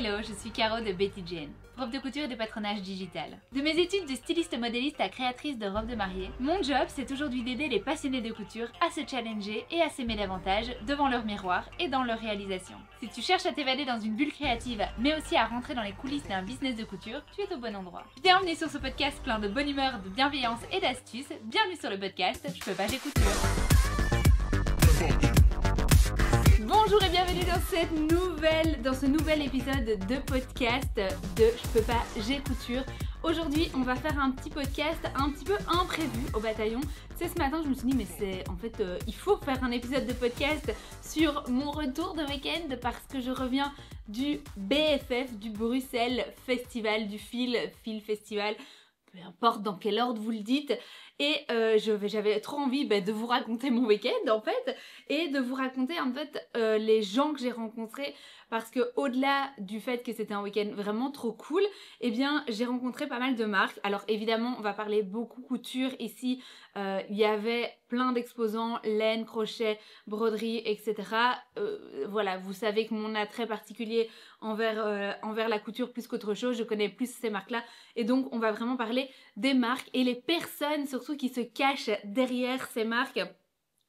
Hello, je suis Caro de Betty Jane, prof de couture et de patronage digital. De mes études de styliste modéliste à créatrice de robes de mariée, mon job c'est aujourd'hui d'aider les passionnés de couture à se challenger et à s'aimer davantage devant leur miroir et dans leur réalisation. Si tu cherches à t'évader dans une bulle créative, mais aussi à rentrer dans les coulisses d'un business de couture, tu es au bon endroit. Bienvenue sur ce podcast plein de bonne humeur, de bienveillance et d'astuces. Bienvenue sur le podcast Je peux pas, j'ai couture. Bonjour et bienvenue dans ce nouvel épisode de podcast de Je peux pas, j'ai couture. Aujourd'hui, on va faire un petit podcast un petit peu imprévu au bataillon. C'est ce matin, je me suis dit, mais il faut faire un épisode de podcast sur mon retour de week-end parce que je reviens du BFF, du Bruxelles Festival, du Feel Festival, peu importe dans quel ordre vous le dites. Et j'avais trop envie de vous raconter mon week-end en fait, et de vous raconter en fait les gens que j'ai rencontrés, parce que au-delà du fait que c'était un week-end vraiment trop cool, eh bien j'ai rencontré pas mal de marques. Alors évidemment on va parler beaucoup couture ici, il y avait plein d'exposants, laine, crochet, broderie, etc. Voilà, vous savez que mon attrait particulier envers la couture plus qu'autre chose, je connais plus ces marques-là, et donc on va vraiment parler des marques et les personnes surtout qui se cachent derrière ces marques.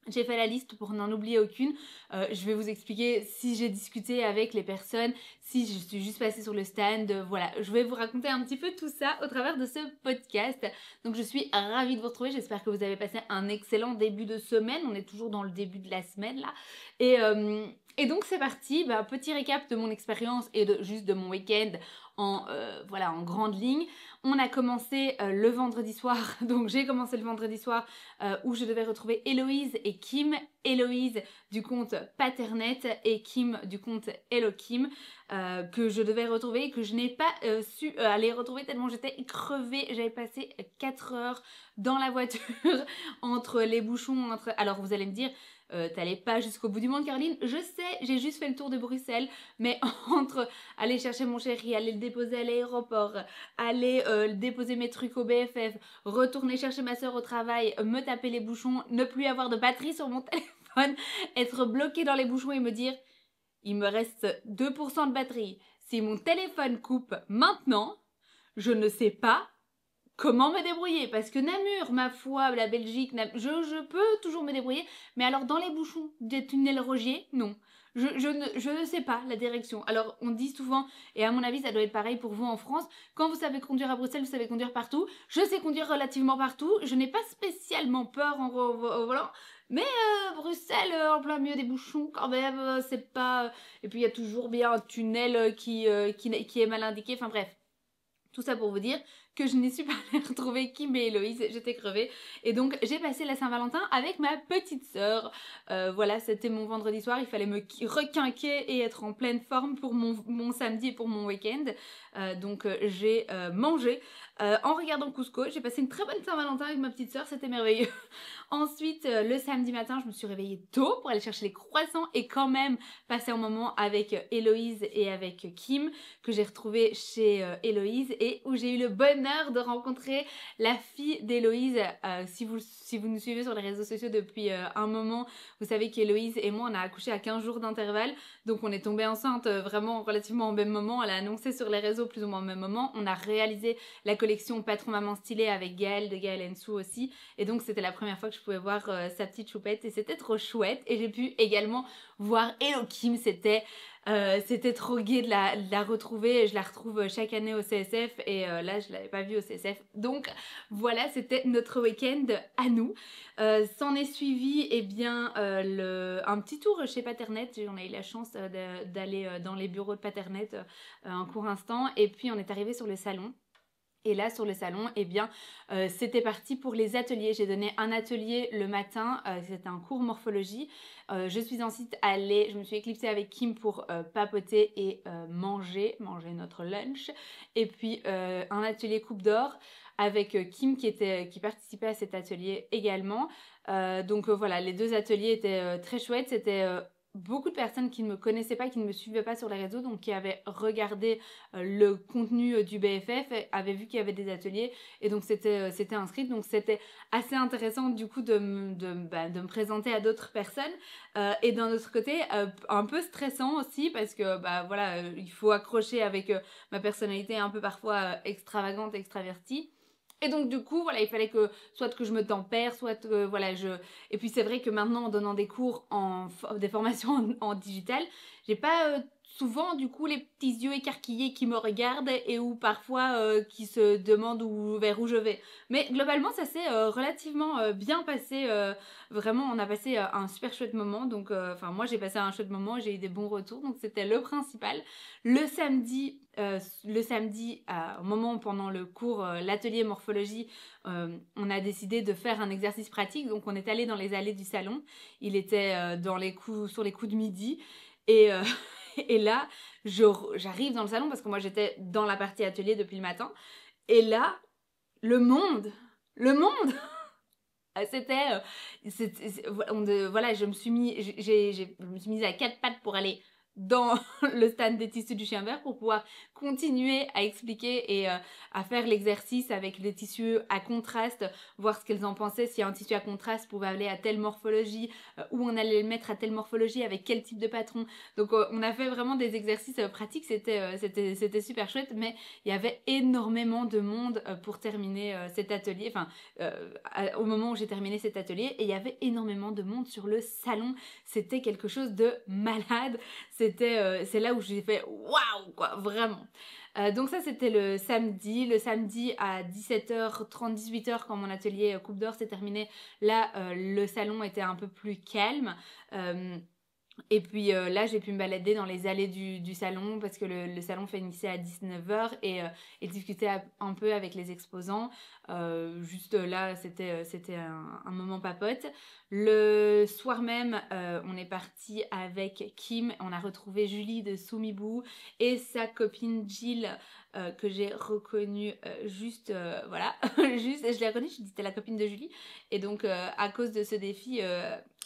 J'ai fait la liste pour n'en oublier aucune. Je vais vous expliquer si j'ai discuté avec les personnes, si je suis juste passée sur le stand. Voilà, je vais vous raconter un petit peu tout ça au travers de ce podcast. Donc je suis ravie de vous retrouver. J'espère que vous avez passé un excellent début de semaine. On est toujours dans le début de la semaine là. Et donc c'est parti. Petit récap de mon expérience et juste de mon week-end en grande ligne. On a commencé le vendredi soir, donc j'ai commencé le vendredi soir où je devais retrouver Héloïse et Kim. Héloïse du compte Paternette et Kim du compte Hello Kim, que je devais retrouver et que je n'ai pas su aller retrouver tellement j'étais crevée. J'avais passé 4 heures dans la voiture entre les bouchons, Alors vous allez me dire, t'allais pas jusqu'au bout du monde Caroline, je sais, j'ai juste fait le tour de Bruxelles, mais entre aller chercher mon chéri, aller le déposer à l'aéroport, aller déposer mes trucs au BFF, retourner chercher ma soeur au travail, me taper les bouchons, ne plus avoir de batterie sur mon téléphone, être bloqué dans les bouchons et me dire il me reste 2% de batterie, si mon téléphone coupe maintenant, je ne sais pas comment me débrouiller, parce que Namur, ma foi, la Belgique, je peux toujours me débrouiller, mais alors dans les bouchons des tunnels Rogier, non. Je ne sais pas la direction. Alors on dit souvent, et à mon avis ça doit être pareil pour vous en France, quand vous savez conduire à Bruxelles, vous savez conduire partout. Je sais conduire relativement partout, je n'ai pas spécialement peur au volant, mais Bruxelles, en plein milieu des bouchons, quand même, c'est pas... Et puis il y a toujours bien un tunnel qui est mal indiqué, enfin bref. Tout ça pour vous dire que je n'ai su pas aller retrouver Kim et Héloïse, j'étais crevée. Et donc j'ai passé la Saint-Valentin avec ma petite sœur. Voilà, c'était mon vendredi soir, il fallait me requinquer et être en pleine forme pour mon samedi et pour mon week-end. Donc j'ai mangé en regardant Cusco. J'ai passé une très bonne Saint-Valentin avec ma petite sœur, c'était merveilleux. Ensuite, le samedi matin, je me suis réveillée tôt pour aller chercher les croissants et quand même passer un moment avec Héloïse et avec Kim, que j'ai retrouvé chez Héloïse et où j'ai eu le bonheur de rencontrer la fille d'Héloïse. Si vous nous suivez sur les réseaux sociaux depuis un moment, vous savez qu'Héloïse et moi, on a accouché à 15 jours d'intervalle. Donc on est tombée enceinte vraiment relativement au même moment. Elle a annoncé sur les réseaux plus ou moins au même moment. On a réalisé la collection Patron Maman Stylée avec Gaëlle de Gaëlle Sou aussi. Et donc c'était la première fois que je pouvais voir sa petite choupette et c'était trop chouette. Et j'ai pu également voir Hello Kim, c'était trop gai de la retrouver. Je la retrouve chaque année au CSF et là je l'avais pas vue au CSF. Donc voilà, c'était notre week-end à nous. S'en est suivi un petit tour chez Paternette. On a eu la chance d'aller dans les bureaux de Paternette un court instant et puis on est arrivé sur le salon. Et là, sur le salon, c'était parti pour les ateliers. J'ai donné un atelier le matin, c'était un cours morphologie. Je suis ensuite je me suis éclipsée avec Kim pour papoter et manger notre lunch. Et puis, un atelier coupe d'or avec Kim qui participait à cet atelier également. Donc voilà, les deux ateliers étaient très chouettes. C'était beaucoup de personnes qui ne me connaissaient pas, qui ne me suivaient pas sur les réseaux, donc qui avaient regardé le contenu du BFF, avaient vu qu'il y avait des ateliers et donc c'était inscrite. Donc c'était assez intéressant du coup de me présenter à d'autres personnes. Et d'un autre côté, un peu stressant aussi parce que voilà, il faut accrocher avec ma personnalité un peu parfois extravagante, extravertie. Et donc du coup, voilà, il fallait que soit que je me tempère, soit voilà, et puis c'est vrai que maintenant en donnant des cours des formations en digital, j'ai pas souvent du coup les petits yeux écarquillés qui me regardent et ou parfois qui se demandent vers où je vais. Mais globalement, ça s'est relativement bien passé. Vraiment, on a passé un super chouette moment. Donc, enfin, moi j'ai passé un chouette moment, j'ai eu des bons retours, donc c'était le principal. Le samedi, au moment pendant le cours, l'atelier morphologie, on a décidé de faire un exercice pratique. Donc on est allé dans les allées du salon. Il était sur les coups de midi. Et, et là, j'arrive dans le salon parce que moi j'étais dans la partie atelier depuis le matin. Et là, le monde, le monde voilà, je me suis mise à quatre pattes pour aller dans le stand des tissus du chien vert pour pouvoir continuer à expliquer et à faire l'exercice avec les tissus à contraste, voir ce qu'elles en pensaient, si un tissu à contraste pouvait aller à telle morphologie, où on allait le mettre à telle morphologie, avec quel type de patron. Donc on a fait vraiment des exercices pratiques, c'était super chouette, mais il y avait énormément de monde pour terminer cet atelier, enfin au moment où j'ai terminé cet atelier, et il y avait énormément de monde sur le salon. C'était quelque chose de malade. C'est là où j'ai fait waouh, quoi, vraiment. Donc ça c'était le samedi à 17h30, 18h quand mon atelier Coupe d'Or s'est terminé. Là le salon était un peu plus calme. Et puis là, j'ai pu me balader dans les allées du salon parce que le salon finissait à 19h et discuter un peu avec les exposants. Juste là, c'était un moment papote. Le soir même, on est parti avec Kim. On a retrouvé Julie de Soumibou et sa copine Jill que j'ai reconnue juste, voilà, juste, je l'ai reconnue, je dis t'es la copine de Julie. Et donc, à cause de ce défi,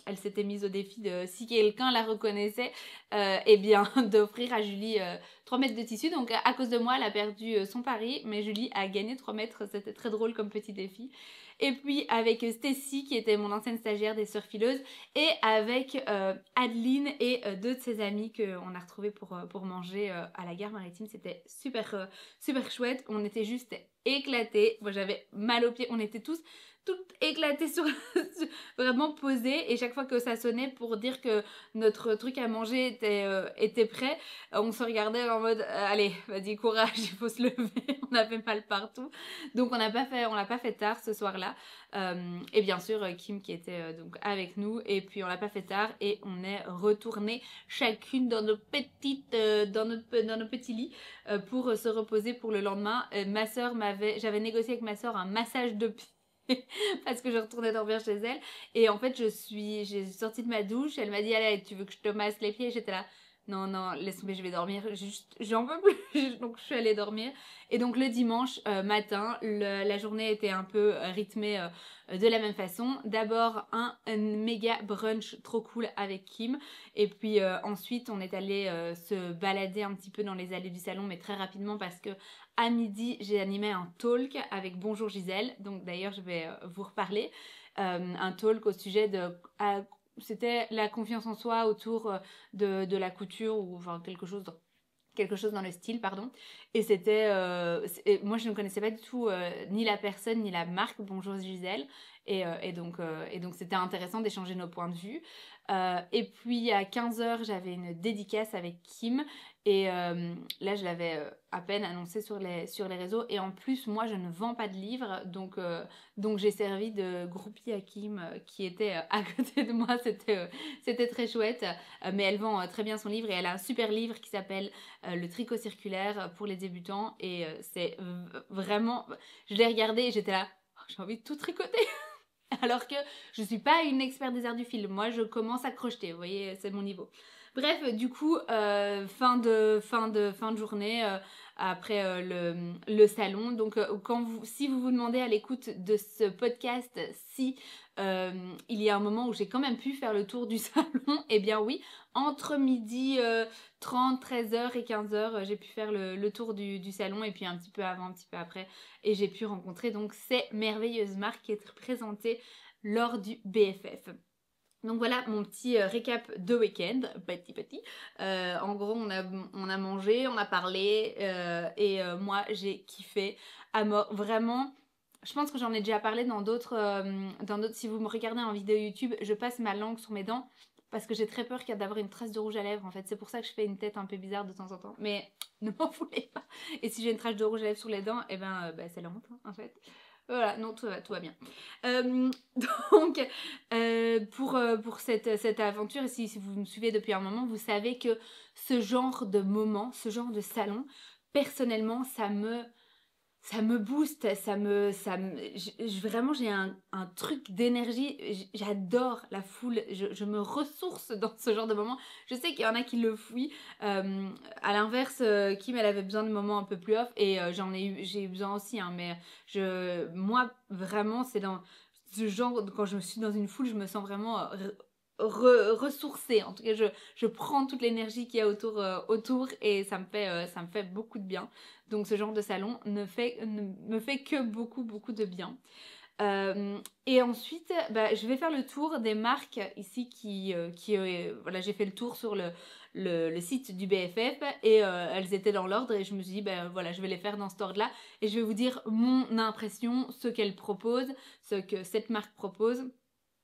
elle s'était mise au défi de, si quelqu'un la reconnaissait, eh bien, d'offrir à Julie 3 mètres de tissu. Donc, à cause de moi, elle a perdu son pari, mais Julie a gagné 3 mètres. C'était très drôle comme petit défi. Et puis, avec Stacy, qui était mon ancienne stagiaire des Sœurs Fileuses, et avec Adeline et deux de ses amies qu'on a retrouvées pour manger à la gare maritime. C'était super, super chouette. On était juste éclatés. Moi, j'avais mal aux pieds. On était toutes éclatées vraiment posées, et chaque fois que ça sonnait pour dire que notre truc à manger était prêt, on se regardait en mode allez, vas-y, courage, il faut se lever. On avait mal partout, donc on l'a pas fait tard ce soir-là. Et bien sûr Kim qui était donc avec nous, et puis on l'a pas fait tard et on est retourné chacune dans nos petits lits pour se reposer pour le lendemain. J'avais négocié avec ma soeur un massage de pied parce que je retournais dormir chez elle, et en fait j'ai sorti de ma douche, elle m'a dit allez, tu veux que je te masse les pieds, j'étais là non, laisse tomber, je vais dormir, j'en peux plus. Donc je suis allée dormir. Et donc le dimanche matin, la journée était un peu rythmée de la même façon. D'abord un méga brunch trop cool avec Kim. Et puis ensuite on est allé se balader un petit peu dans les allées du salon, mais très rapidement parce que à midi j'ai animé un talk avec Bonjour Gisèle. Donc d'ailleurs je vais vous reparler. Un talk au sujet de... c'était la confiance en soi autour de la couture, ou enfin quelque chose dans le style, pardon. Et moi je ne connaissais pas du tout ni la personne ni la marque Bonjour Gisèle, et donc c'était intéressant d'échanger nos points de vue. Et puis à 15h j'avais une dédicace avec Kim, et là je l'avais à peine annoncé sur les réseaux, et en plus moi je ne vends pas de livres, donc j'ai servi de groupie à Kim qui était à côté de moi. C'était très chouette, mais elle vend très bien son livre, et elle a un super livre qui s'appelle Le tricot circulaire pour les débutants, et c'est vraiment, je l'ai regardé et j'étais là, oh, j'ai envie de tout tricoter. Alors que je suis pas une experte des arts du fil, moi je commence à crocheter, vous voyez, c'est mon niveau. Bref, du coup, fin de journée après le salon. Donc, si vous vous demandez à l'écoute de ce podcast si il y a un moment où j'ai quand même pu faire le tour du salon, eh bien oui, entre midi 30, 13h et 15h, j'ai pu faire le tour du salon et puis un petit peu avant, un petit peu après, et j'ai pu rencontrer donc ces merveilleuses marques qui étaient présentées lors du BFF. Donc voilà mon petit récap de week-end, petit. En gros, on a mangé, on a parlé et moi j'ai kiffé à mort. Vraiment, je pense que j'en ai déjà parlé dans d'autres. Si vous me regardez en vidéo YouTube, je passe ma langue sur mes dents parce que j'ai très peur d'avoir une trace de rouge à lèvres en fait. C'est pour ça que je fais une tête un peu bizarre de temps en temps. Mais ne m'en voulez pas. Et si j'ai une trace de rouge à lèvres sur les dents, et c'est la honte en fait. Voilà, non, tout va bien. Donc, pour cette aventure, et si vous me suivez depuis un moment, vous savez que ce genre de moment, ce genre de salon, personnellement, ça me booste, vraiment j'ai un truc d'énergie, j'adore la foule, je me ressource dans ce genre de moment. Je sais qu'il y en a qui le fuient, à l'inverse, Kim elle avait besoin de moments un peu plus off et j'ai eu besoin aussi, hein, mais moi vraiment c'est dans ce genre, quand je suis dans une foule, je me sens vraiment ressourcée. En tout cas, je prends toute l'énergie qu'il y a autour et ça me fait beaucoup de bien. Donc ce genre de salon ne me fait que beaucoup de bien. Et ensuite, je vais faire le tour des marques ici voilà, j'ai fait le tour sur le site du BFF et elles étaient dans l'ordre et je me suis dit, voilà, je vais les faire dans cet ordre-là et je vais vous dire mon impression, ce qu'elle propose, ce que cette marque propose,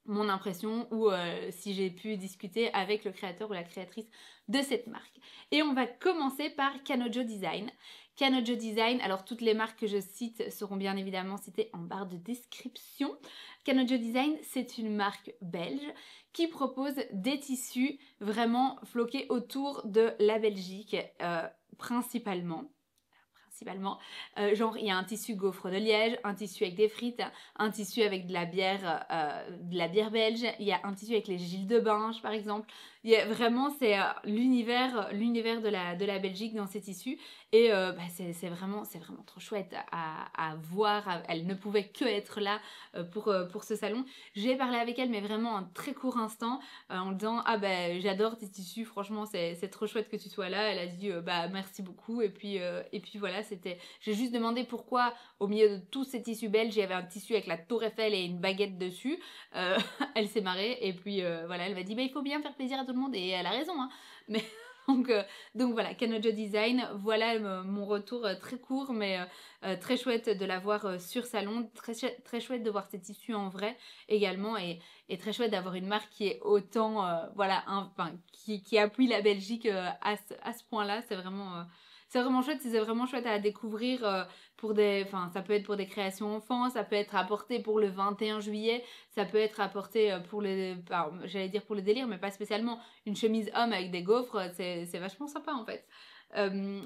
mon impression ou si j'ai pu discuter avec le créateur ou la créatrice de cette marque. Et on va commencer par Kanojo Design. Kanojo Design, alors toutes les marques que je cite seront bien évidemment citées en barre de description. Kanojo Design, c'est une marque belge qui propose des tissus vraiment floqués autour de la Belgique, principalement. Genre il y a un tissu gaufre de Liège, un tissu avec des frites, un tissu avec de la bière belge, il y a un tissu avec les Gilles de Binge par exemple. Vraiment c'est l'univers de la Belgique dans ces tissus et c'est vraiment trop chouette à voir. Elle ne pouvait que être là pour ce salon. J'ai parlé avec elle mais vraiment un très court instant en disant j'adore tes tissus, franchement c'est trop chouette que tu sois là. Elle a dit merci beaucoup et puis voilà, j'ai juste demandé pourquoi au milieu de tous ces tissus belges il y avait un tissu avec la tour Eiffel et une baguette dessus. Elle s'est marrée et puis voilà, elle m'a dit il faut bien faire plaisir à tout le monde et elle a raison, hein. Mais donc voilà, Kanojo Design, voilà mon retour très court mais très chouette de la voir sur salon, très chouette de voir ces tissus en vrai également et très chouette d'avoir une marque qui est autant qui appuie la Belgique à ce point-là. C'est vraiment chouette, c'est vraiment chouette à découvrir ça peut être pour des créations enfants, ça peut être apporté pour le 21 juillet, ça peut être apporté j'allais dire pour le délire, mais pas spécialement. Une chemise homme avec des gaufres, c'est vachement sympa en fait.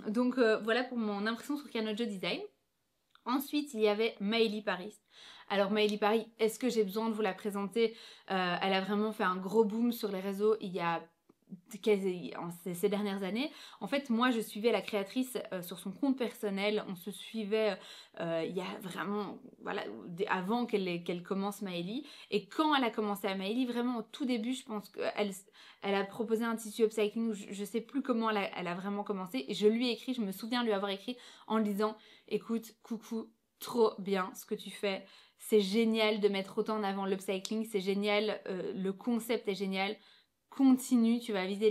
Donc voilà pour mon impression sur Kanojo Design. Ensuite, il y avait Maëlie Paris. Alors Maëlie Paris, est-ce que j'ai besoin de vous la présenter? Elle a vraiment fait un gros boom sur les réseaux il y a ces dernières années. En fait, moi, je suivais la créatrice sur son compte personnel. On se suivait il y a vraiment, voilà, avant qu'elle commence Maëlie. Et quand elle a commencé à Maëlie, vraiment au tout début, je pense qu'elle a proposé un tissu upcycling. Je sais plus comment elle a vraiment commencé. Et je lui ai écrit, je me souviens lui avoir écrit en lui disant, écoute, coucou, trop bien ce que tu fais. C'est génial de mettre autant en avant l'upcycling. C'est génial, le concept est génial. Continue, tu vas viser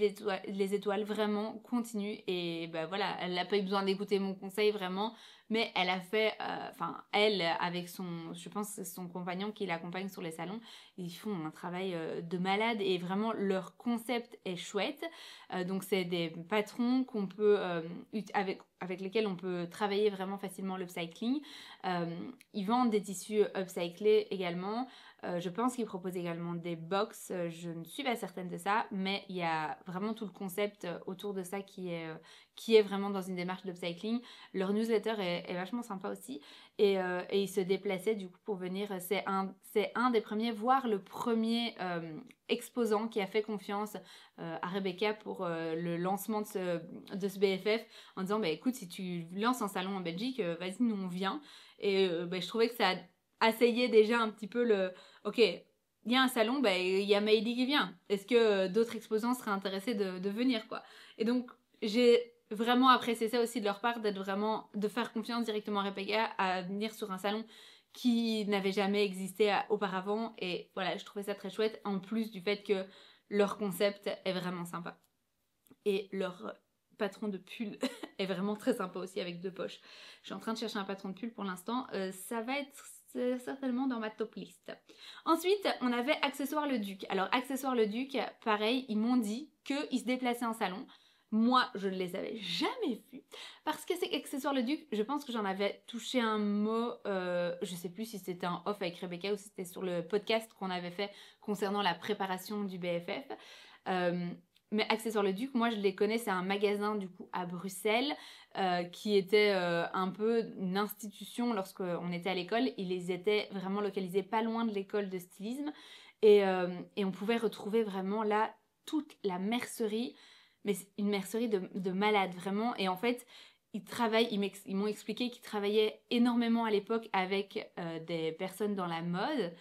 les étoiles, vraiment, continue. Et voilà, elle n'a pas eu besoin d'écouter mon conseil, vraiment, mais elle a fait, elle, avec je pense que c'est son compagnon qui l'accompagne sur les salons, ils font un travail de malade et vraiment leur concept est chouette. Donc c'est des patrons qu'on peut, avec lesquels on peut travailler vraiment facilement l'upcycling. Ils vendent des tissus upcyclés également. Je pense qu'ils proposent également des box, je ne suis pas certaine de ça, mais il y a vraiment tout le concept autour de ça qui est vraiment dans une démarche d'upcycling. Leur newsletter est vachement sympa aussi et ils se déplaçaient du coup pour venir. C'est un des premiers, voire le premier exposant qui a fait confiance à Rebecca pour le lancement de ce BFF en disant bah, écoute, si tu lances un salon en Belgique, vas-y, nous on vient. Et je trouvais que ça asseyait déjà un petit peu ok, il y a un salon, bah, il y a Maëlie qui vient. Est-ce que d'autres exposants seraient intéressés de venir, quoi? Et donc, j'ai vraiment apprécié ça aussi de leur part, de faire confiance directement à Rebecca à venir sur un salon qui n'avait jamais existé auparavant. Et voilà, je trouvais ça très chouette, en plus du fait que leur concept est vraiment sympa. Et leur patron de pull est vraiment très sympa aussi, avec 2 poches. Je suis en train de chercher un patron de pull pour l'instant. Ça va être certainement dans ma top list. Ensuite, on avait Accessoires Le Duc. Alors, Accessoires Le Duc, pareil, ils m'ont dit qu'ils se déplaçaient en salon. Moi, je ne les avais jamais vus. Parce que c'est Accessoires Le Duc, je pense que j'en avais touché un mot, je sais plus si c'était un off avec Rebecca ou si c'était sur le podcast qu'on avait fait concernant la préparation du BFF. Mais Accessoires Le Duc, moi je les connais, c'est un magasin du coup à Bruxelles qui était un peu une institution lorsqu'on était à l'école. Ils étaient vraiment localisés pas loin de l'école de stylisme et on pouvait retrouver vraiment là toute la mercerie, mais une mercerie de malade vraiment. Et en fait, ils m'ont expliqué qu'ils travaillaient énormément à l'époque avec des personnes dans la mode.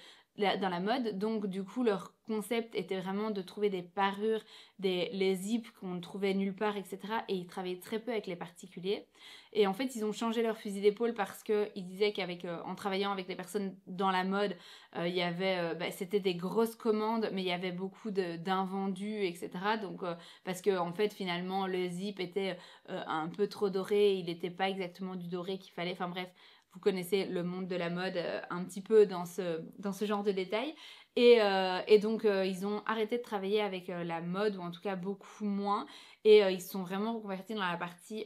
Donc du coup leur concept était vraiment de trouver des parures, les zips qu'on ne trouvait nulle part, etc. Et ils travaillaient très peu avec les particuliers. Et en fait ils ont changé leur fusil d'épaule parce qu'ils disaient qu'en travaillant avec des personnes dans la mode, il y avait, c'était des grosses commandes, mais il y avait beaucoup d'invendus, etc. Donc parce que en fait finalement le zip était un peu trop doré, il n'était pas exactement du doré qu'il fallait. Enfin bref. Vous connaissez le monde de la mode un petit peu dans ce genre de détails. Et donc, ils ont arrêté de travailler avec la mode, ou en tout cas beaucoup moins. Et ils se sont vraiment reconvertis dans la partie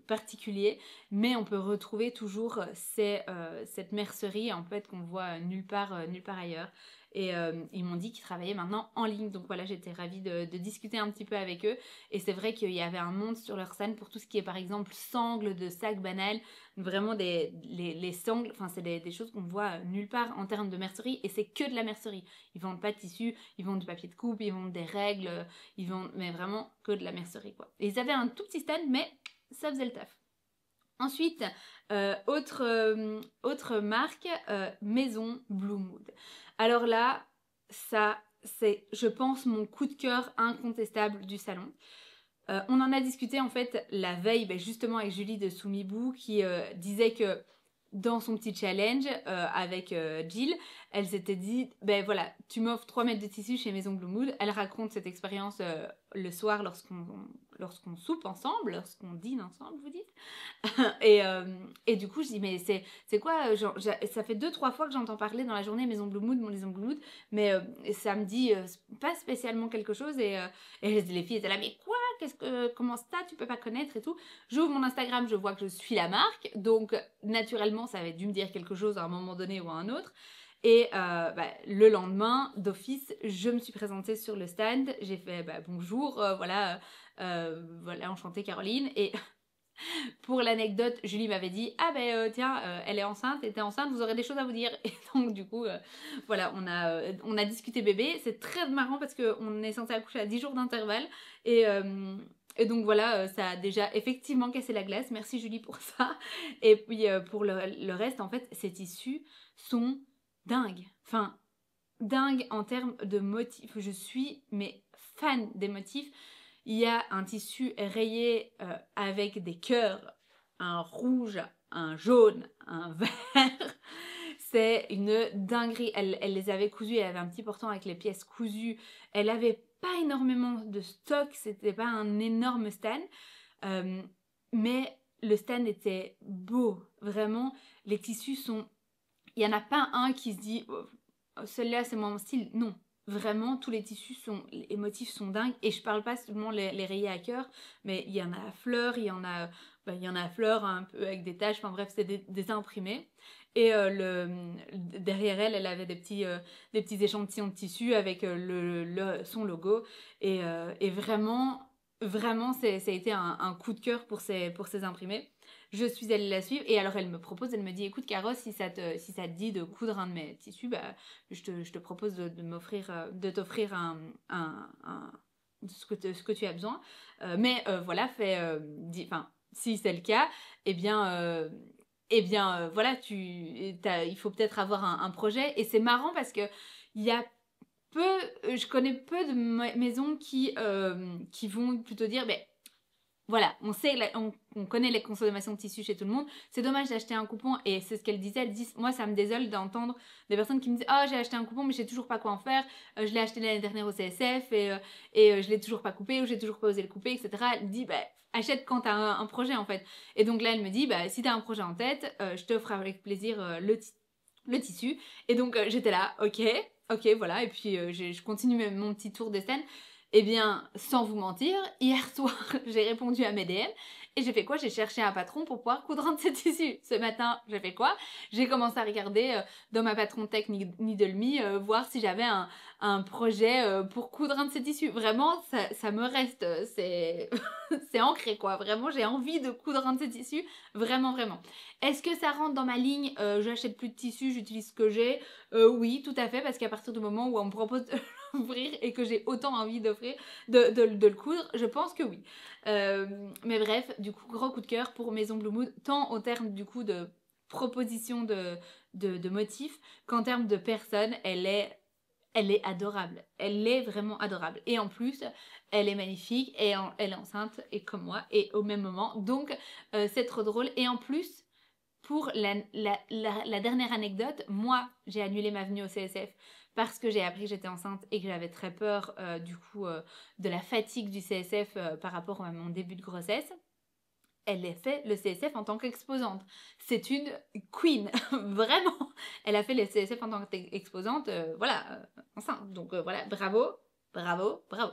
particulier. Mais on peut retrouver toujours cette mercerie en fait, qu'on voit nulle part ailleurs. Et ils m'ont dit qu'ils travaillaient maintenant en ligne. Donc voilà, j'étais ravie de discuter un petit peu avec eux. Et c'est vrai qu'il y avait un monde sur leur scène pour tout ce qui est par exemple sangles de sacs banals. Vraiment les sangles, enfin c'est des choses qu'on voit nulle part en termes de mercerie. Et c'est que de la mercerie. Ils vendent pas de tissu, ils vendent du papier de coupe, ils vendent des règles, ils vendent mais vraiment que de la mercerie quoi. Et ils avaient un tout petit stand mais ça faisait le taf. Ensuite, autre marque, Maison Blue Mood. Alors là, ça c'est, je pense, mon coup de cœur incontestable du salon. On en a discuté en fait la veille, justement avec Julie de Soumibou qui disait que dans son petit challenge avec Jill, elle s'était dit, voilà, tu m'offres 3 mètres de tissu chez Maison Blue Mood. Elle raconte cette expérience le soir lorsqu'on soupe ensemble, lorsqu'on dîne ensemble, vous dites. et du coup, je dis, mais c'est quoi ça fait 2-3 fois que j'entends parler dans la journée Maison Blue Mood, mais ça me dit pas spécialement quelque chose. Et les filles étaient là, mais quoi? Comment ça, tu peux pas connaître et tout. J'ouvre mon Instagram, je vois que je suis la marque, donc naturellement ça avait dû me dire quelque chose à un moment donné ou à un autre. Et le lendemain, d'office, je me suis présentée sur le stand, j'ai fait bonjour, voilà, enchantée Caroline. Et pour l'anecdote, Julie m'avait dit tiens, elle est enceinte, était enceinte, vous aurez des choses à vous dire. Et donc du coup, voilà, on a discuté bébé. C'est très marrant parce qu'on est censé accoucher à 10 jours d'intervalle. Et donc voilà, ça a déjà effectivement cassé la glace. Merci Julie pour ça. Et puis pour le reste, en fait, ces tissus sont dingues. Enfin, dingues en termes de motifs. Je suis fan des motifs. Il y a un tissu rayé avec des cœurs, un rouge, un jaune, un vert. C'est une dinguerie. Elle les avait cousus, elle avait un petit portant avec les pièces cousues. Elle avait pas énormément de stock, c'était pas un énorme stand. Mais le stand était beau, vraiment. Les tissus sont... Il n'y en a pas un qui se dit, celui-là c'est mon style. Non, vraiment tous les tissus les motifs sont dingues, et je parle pas seulement les rayés à cœur, mais il y en a à fleurs, il y en a à fleurs un peu avec des taches, enfin bref, c'est des imprimés. Et derrière elle, elle avait des petits échantillons de tissu avec son logo. Et vraiment, vraiment, ça a été un coup de cœur pour ces imprimés. Je suis allée la suivre, et alors elle me propose, elle me dit, écoute Caro, si ça te dit de coudre un de mes tissus, bah, je te propose de t'offrir ce que tu as besoin. Mais voilà, enfin, si c'est le cas, eh bien, voilà, il faut peut-être avoir un projet. Et c'est marrant parce que il y a je connais peu de maisons qui vont plutôt dire, ben voilà, on connaît les consommations de tissus chez tout le monde. C'est dommage d'acheter un coupon, et c'est ce qu'elle disait. Elle dit, moi ça me désole d'entendre des personnes qui me disent, ah, j'ai acheté un coupon mais je sais toujours pas quoi en faire. Je l'ai acheté l'année dernière au CSF et je l'ai toujours pas coupé, ou j'ai toujours pas osé le couper, etc. Elle dit, bah achète quand t'as un projet en fait. Et donc là elle me dit, bah si t'as un projet en tête, je t'offre avec plaisir le tissu. Et donc j'étais là, ok, voilà. Et puis je continue mon petit tour de scène. Eh bien, sans vous mentir, hier soir, j'ai répondu à mes DM, et j'ai fait quoi? J'ai cherché un patron pour pouvoir coudre un de ces tissus. Ce matin, j'ai fait quoi? J'ai commencé à regarder dans ma patron tech Needle Me, voir si j'avais un projet pour coudre un de ces tissus. Vraiment, ça me reste, c'est ancré quoi. Vraiment, j'ai envie de coudre un de ces tissus. Vraiment, vraiment. Est-ce que ça rentre dans ma ligne? J'achète plus de tissus, j'utilise ce que j'ai. Oui, tout à fait, parce qu'à partir du moment où on me propose de l'ouvrir et que j'ai autant envie d'offrir, de le coudre, je pense que oui. Mais bref, du coup, gros coup de cœur pour Maison Blue Mood, tant au terme du coup de proposition de motifs qu'en termes de personne. Elle est adorable. Elle est vraiment adorable. Et en plus, elle est magnifique, et elle est enceinte, et comme moi, et au même moment. Donc, c'est trop drôle. Et en plus, pour la dernière anecdote, moi, j'ai annulé ma venue au CSF parce que j'ai appris que j'étais enceinte et que j'avais très peur de la fatigue du CSF par rapport à mon début de grossesse. Elle a fait le CSF en tant qu'exposante. C'est une queen, vraiment. Elle a fait le CSF en tant qu'exposante, enceinte. Donc voilà, bravo, bravo, bravo.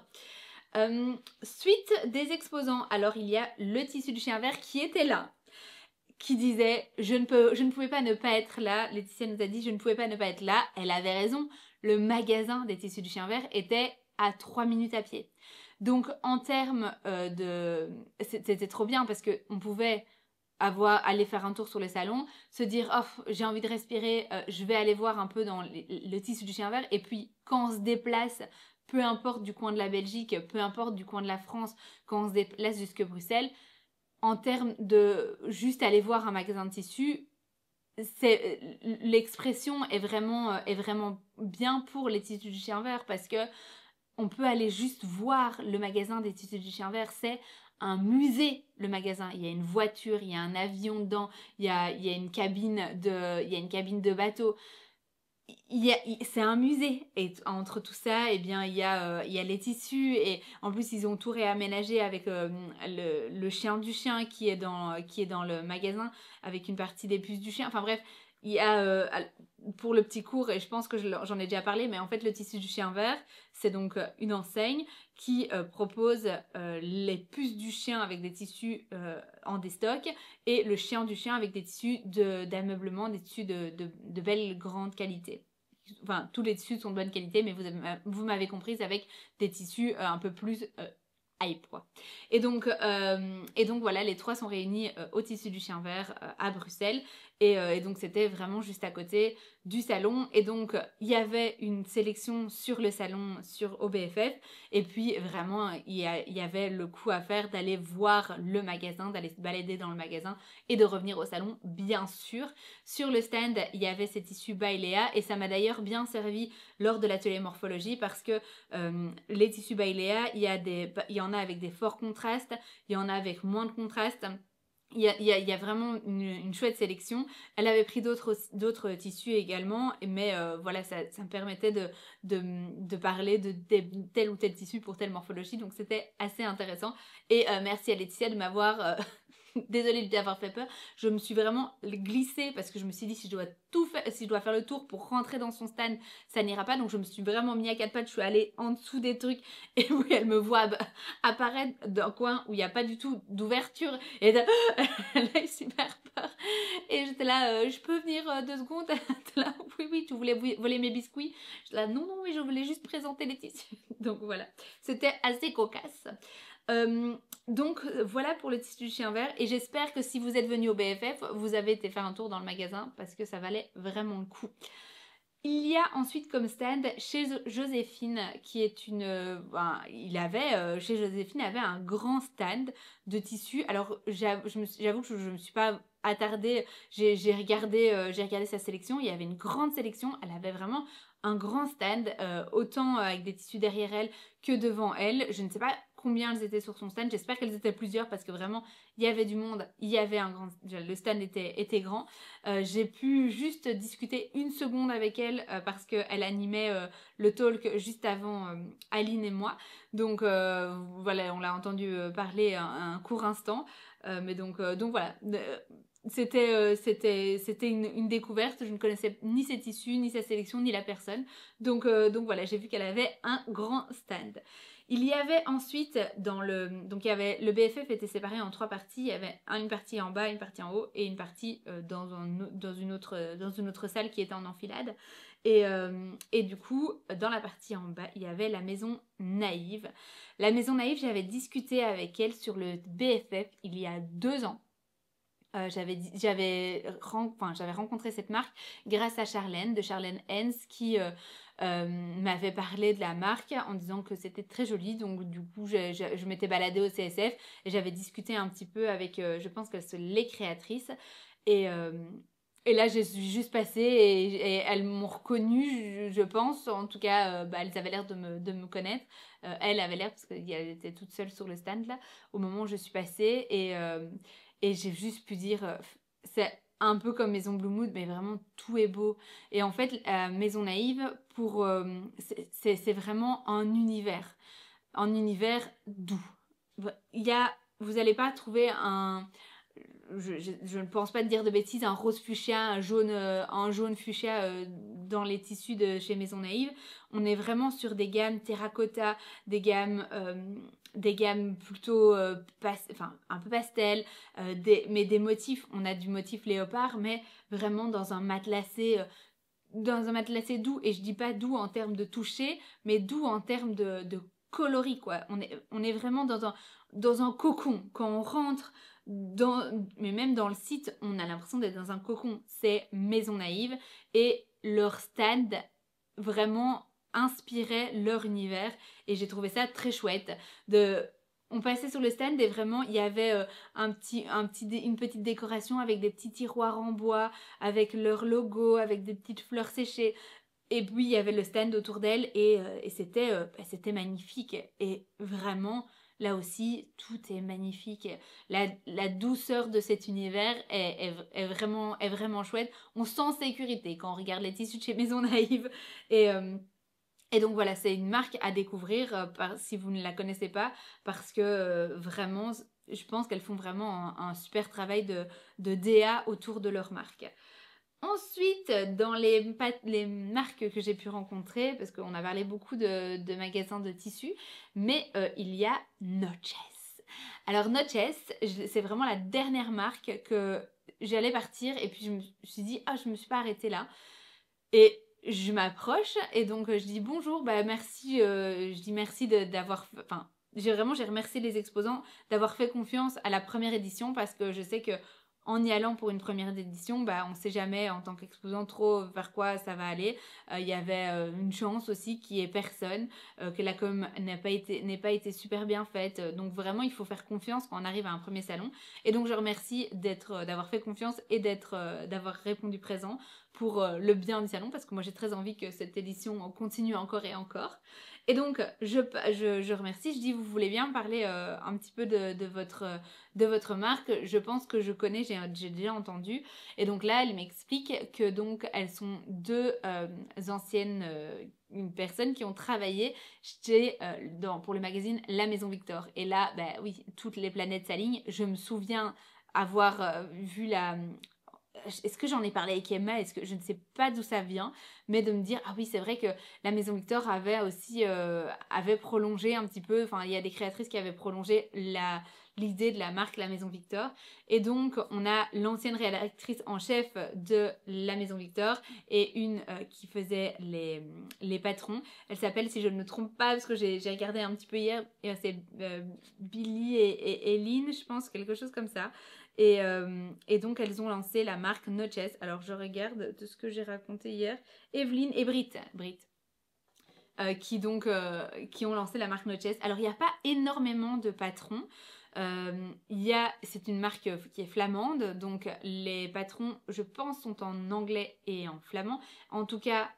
Suite des exposants, alors il y a le tissu du chien vert qui était là, qui disait je ne pouvais pas ne pas être là. Laetitia nous a dit je ne pouvais pas ne pas être là. Elle avait raison. Le magasin des tissus du chien vert était à 3 minutes à pied. Donc en termes c'était trop bien parce qu'on pouvait aller faire un tour sur les salons, se dire oh j'ai envie de respirer, je vais aller voir un peu dans le tissu du chien vert. Et puis quand on se déplace, peu importe du coin de la Belgique, peu importe du coin de la France, quand on se déplace jusque Bruxelles, en termes de juste aller voir un magasin de tissus, l'expression est vraiment bien pour les tissus du chien vert, parce que on peut aller juste voir le magasin des tissus du chien vert. C'est un musée, le magasin. Il y a une voiture, il y a un avion dedans, il y a une cabine de bateau. C'est un musée, et entre tout ça, eh bien, il y a les tissus, et en plus ils ont tout réaménagé avec le chien du chien qui est dans le magasin, avec une partie des puces du chien. Enfin bref, il y a pour le petit cours, et je pense que j'en ai déjà parlé, mais en fait le tissu du chien vert, c'est donc une enseigne qui propose les puces du chien avec des tissus en déstock, et le chien du chien avec des tissus d'ameublement, des tissus de belle grande qualité. Enfin, tous les tissus sont de bonne qualité, mais vous m'avez comprise, avec des tissus un peu plus hype, quoi. Et donc voilà, les trois sont réunis au tissu du chien vert à Bruxelles. Et donc c'était vraiment juste à côté du salon. Et donc il y avait une sélection sur le salon, sur OBFF. Et puis vraiment, il y avait le coup à faire d'aller voir le magasin, d'aller se balader dans le magasin et de revenir au salon, bien sûr. Sur le stand, il y avait ces tissus by Léa, et ça m'a d'ailleurs bien servi lors de l'atelier morphologie, parce que les tissus by Léa, il y en a avec des forts contrastes, il y en a avec moins de contrastes. Il y a vraiment une chouette sélection. Elle avait pris d'autres tissus également, mais voilà, ça me permettait de parler de tel ou tel tissu pour telle morphologie, donc c'était assez intéressant. Et merci à Laetitia de m'avoir désolée d'avoir fait peur, je me suis vraiment glissée parce que je me suis dit si je dois tout faire, si je dois faire le tour pour rentrer dans son stand, ça n'ira pas. Donc je me suis vraiment mis à quatre pattes, je suis allée en dessous des trucs et oui, elle me voit apparaître d'un coin où il n'y a pas du tout d'ouverture et elle a eu super peur. Et j'étais là, je peux venir 2 secondes? Là, oui, tu voulais voler mes biscuits? J'étais là, non, mais je voulais juste présenter les tissus. Donc voilà, c'était assez cocasse. Donc voilà pour le tissu du chien vert et j'espère que si vous êtes venu au BFF, vous avez été faire un tour dans le magasin parce que ça valait vraiment le coup. Il y a ensuite comme stand chez Joséphine qui est une... chez Joséphine avait un grand stand de tissus. Alors j'avoue que je me suis pas attardée, j'ai regardé sa sélection, il y avait une grande sélection, elle avait vraiment un grand stand, autant avec des tissus derrière elle que devant elle. Je ne sais pas combien elles étaient sur son stand, j'espère qu'elles étaient plusieurs parce que vraiment il y avait du monde, il y avait le stand était grand. J'ai pu juste discuter 1 seconde avec elle parce qu'elle animait le talk juste avant Aline et moi. Donc voilà, on l'a entendu parler un court instant. Mais donc voilà, c'était une découverte. Je ne connaissais ni ses tissus, ni sa sélection, ni la personne. Donc voilà, j'ai vu qu'elle avait un grand stand. Il y avait ensuite donc il y avait le BFF était séparé en 3 parties. Il y avait une partie en bas, une partie en haut et une partie dans une autre salle qui était en enfilade. Et du coup, dans la partie en bas, il y avait la maison naïve. La maison naïve, j'avais discuté avec elle sur le BFF il y a 2 ans. J'avais rencontré cette marque grâce à Charlène, de Charlène Hens, qui m'avait parlé de la marque en disant que c'était très joli. Donc du coup, je m'étais baladée au CSF et j'avais discuté un petit peu avec, je pense qu'elles sont les créatrices. Et là, je suis juste passée et elles m'ont reconnue, je pense. En tout cas, elles avaient l'air de me connaître. Elle avait l'air, parce qu'elle était toute seule sur le stand là, au moment où je suis passée. Et j'ai juste pu dire, c'est un peu comme Maison Blue Mood, mais vraiment tout est beau. Et en fait, Maison Naïve, c'est vraiment un univers doux. Vous n'allez pas trouver je ne pense pas dire de bêtises, un rose fuchsia, un jaune fuchsia dans les tissus de chez Maison Naïve. On est vraiment sur des gammes terracotta, des gammes plutôt un peu pastel, mais des motifs. On a du motif léopard, mais vraiment dans un matelassé doux. Et je dis pas doux en termes de toucher, mais doux en termes de coloris, quoi. On est vraiment dans un cocon. Quand on rentre mais même dans le site, on a l'impression d'être dans un cocon. C'est Maison Naïve et leur stand vraiment inspirait leur univers et j'ai trouvé ça très chouette. On passait sur le stand et vraiment il y avait une petite décoration avec des petits tiroirs en bois, avec leur logo, avec des petites fleurs séchées. Et puis il y avait le stand autour d'elle et c'était magnifique. Et vraiment, là aussi, tout est magnifique. La douceur de cet univers est vraiment chouette. On sent sécurité quand on regarde les tissus de chez Maison Naïve. Et donc voilà, c'est une marque à découvrir si vous ne la connaissez pas, parce que vraiment, je pense qu'elles font vraiment un super travail de DA autour de leur marque. Ensuite, dans les marques que j'ai pu rencontrer, parce qu'on a parlé beaucoup de magasins de tissus, mais il y a Noches. Alors Noches, c'est vraiment la dernière marque que j'allais partir et puis je me suis dit, je me suis pas arrêtée là. Et je m'approche et donc je dis bonjour, merci, je dis merci d'avoir... Enfin, j'ai remercié les exposants d'avoir fait confiance à la première édition parce que je sais que en y allant pour une première édition, on ne sait jamais en tant qu'exposant trop vers quoi ça va aller. Il y avait une chance aussi qu'il n'y ait personne, que la com n'ait pas été super bien faite. Donc vraiment, il faut faire confiance quand on arrive à un premier salon. Et donc je remercie d'avoir fait confiance et d'avoir répondu présent pour le bien du salon parce que moi j'ai très envie que cette édition continue encore et encore. Et donc je remercie, je dis vous voulez bien parler un petit peu de votre marque, je pense que je connais, j'ai déjà entendu. Et donc là elle m'explique que donc elles sont 2 anciennes personnes qui ont travaillé pour le magazine La Maison Victor. Et là oui, toutes les planètes s'alignent. Je me souviens avoir vu la... Est-ce que j'en ai parlé avec Emma? Est-ce que je ne sais pas d'où ça vient, mais de me dire ah oui c'est vrai que la Maison Victor avait aussi avait prolongé un petit peu. Enfin il y a des créatrices qui avaient prolongé l'idée de la marque La Maison Victor, et donc on a l'ancienne rédactrice en chef de La Maison Victor et une qui faisait les patrons. Elle s'appelle, si je ne me trompe pas, parce que j'ai regardé un petit peu hier, c'est Billy et Lynn, je pense, quelque chose comme ça. Et donc elles ont lancé la marque Noches. Alors je regarde de ce que j'ai raconté hier. Evelyne et Britt qui ont lancé la marque Noches. Alors il n'y a pas énormément de patrons. C'est une marque qui est flamande, donc les patrons, je pense, sont en anglais et en flamand. En tout cas,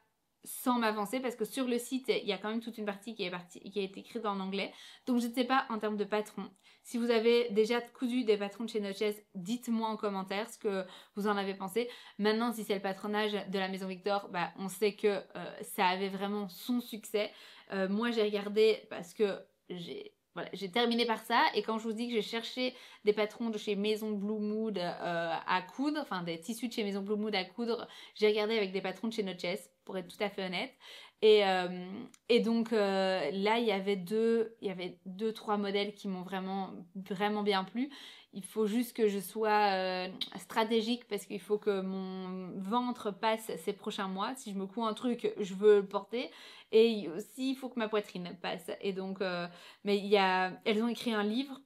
sans m'avancer, parce que sur le site, il y a quand même toute une partie qui a été écrite en anglais. Donc je ne sais pas en termes de patrons. Si vous avez déjà cousu des patrons de chez Noches, dites-moi en commentaire ce que vous en avez pensé. Maintenant, si c'est le patronage de la Maison Victor, bah, on sait que ça avait vraiment son succès. Moi, j'ai regardé parce que j'ai terminé par ça, et quand je vous dis que j'ai cherché des patrons de chez Maison Blue Mood à coudre, enfin des tissus de chez Maison Blue Mood à coudre, j'ai regardé avec des patrons de chez Noches, pour être tout à fait honnête. Et donc là, il y avait deux, trois modèles qui m'ont vraiment, vraiment bien plu. Il faut juste que je sois stratégique, parce qu'il faut que mon ventre passe ces prochains mois. Si je me couds un truc, je veux le porter. Et aussi, il faut que ma poitrine passe. Et donc, mais elles ont écrit un livre.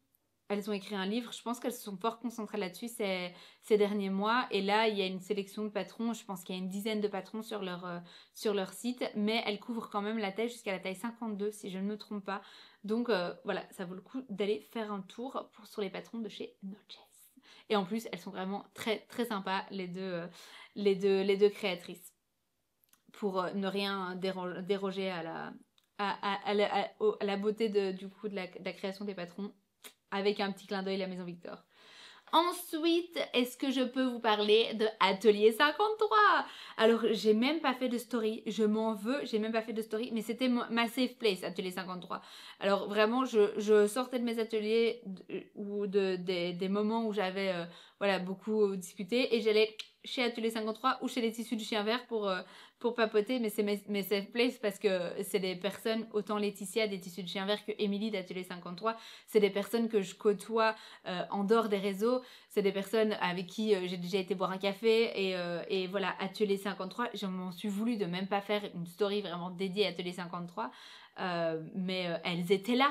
Je pense qu'elles se sont fort concentrées là-dessus ces derniers mois. Et là, il y a une sélection de patrons. Je pense qu'il y a une dizaine de patrons sur leur site. Mais elles couvrent quand même la taille jusqu'à la taille 52, si je ne me trompe pas. Donc voilà, ça vaut le coup d'aller faire un tour sur les patrons de chez Noches. Et en plus, elles sont vraiment très, très sympas, les deux créatrices. Pour ne rien déroger à la beauté du coup de la création des patrons, avec un petit clin d'œil la Maison Victor. Ensuite, est-ce que je peux vous parler de Atelier 53? Alors, j'ai même pas fait de story, je m'en veux, j'ai même pas fait de story, mais c'était ma safe place, Atelier 53. Alors, vraiment, je sortais de mes ateliers ou des moments où j'avais beaucoup discuté, et j'allais chez Atelier 53 ou chez les tissus du chien vert pour papoter. Mais c'est mes safe place, parce que c'est des personnes, autant Laetitia des tissus de chien vert que Émilie d'Atelier 53, c'est des personnes que je côtoie en dehors des réseaux. C'est des personnes avec qui j'ai déjà été boire un café, et voilà, Atelier 53, je m'en suis voulu de même pas faire une story vraiment dédiée à Atelier 53, mais elles étaient là,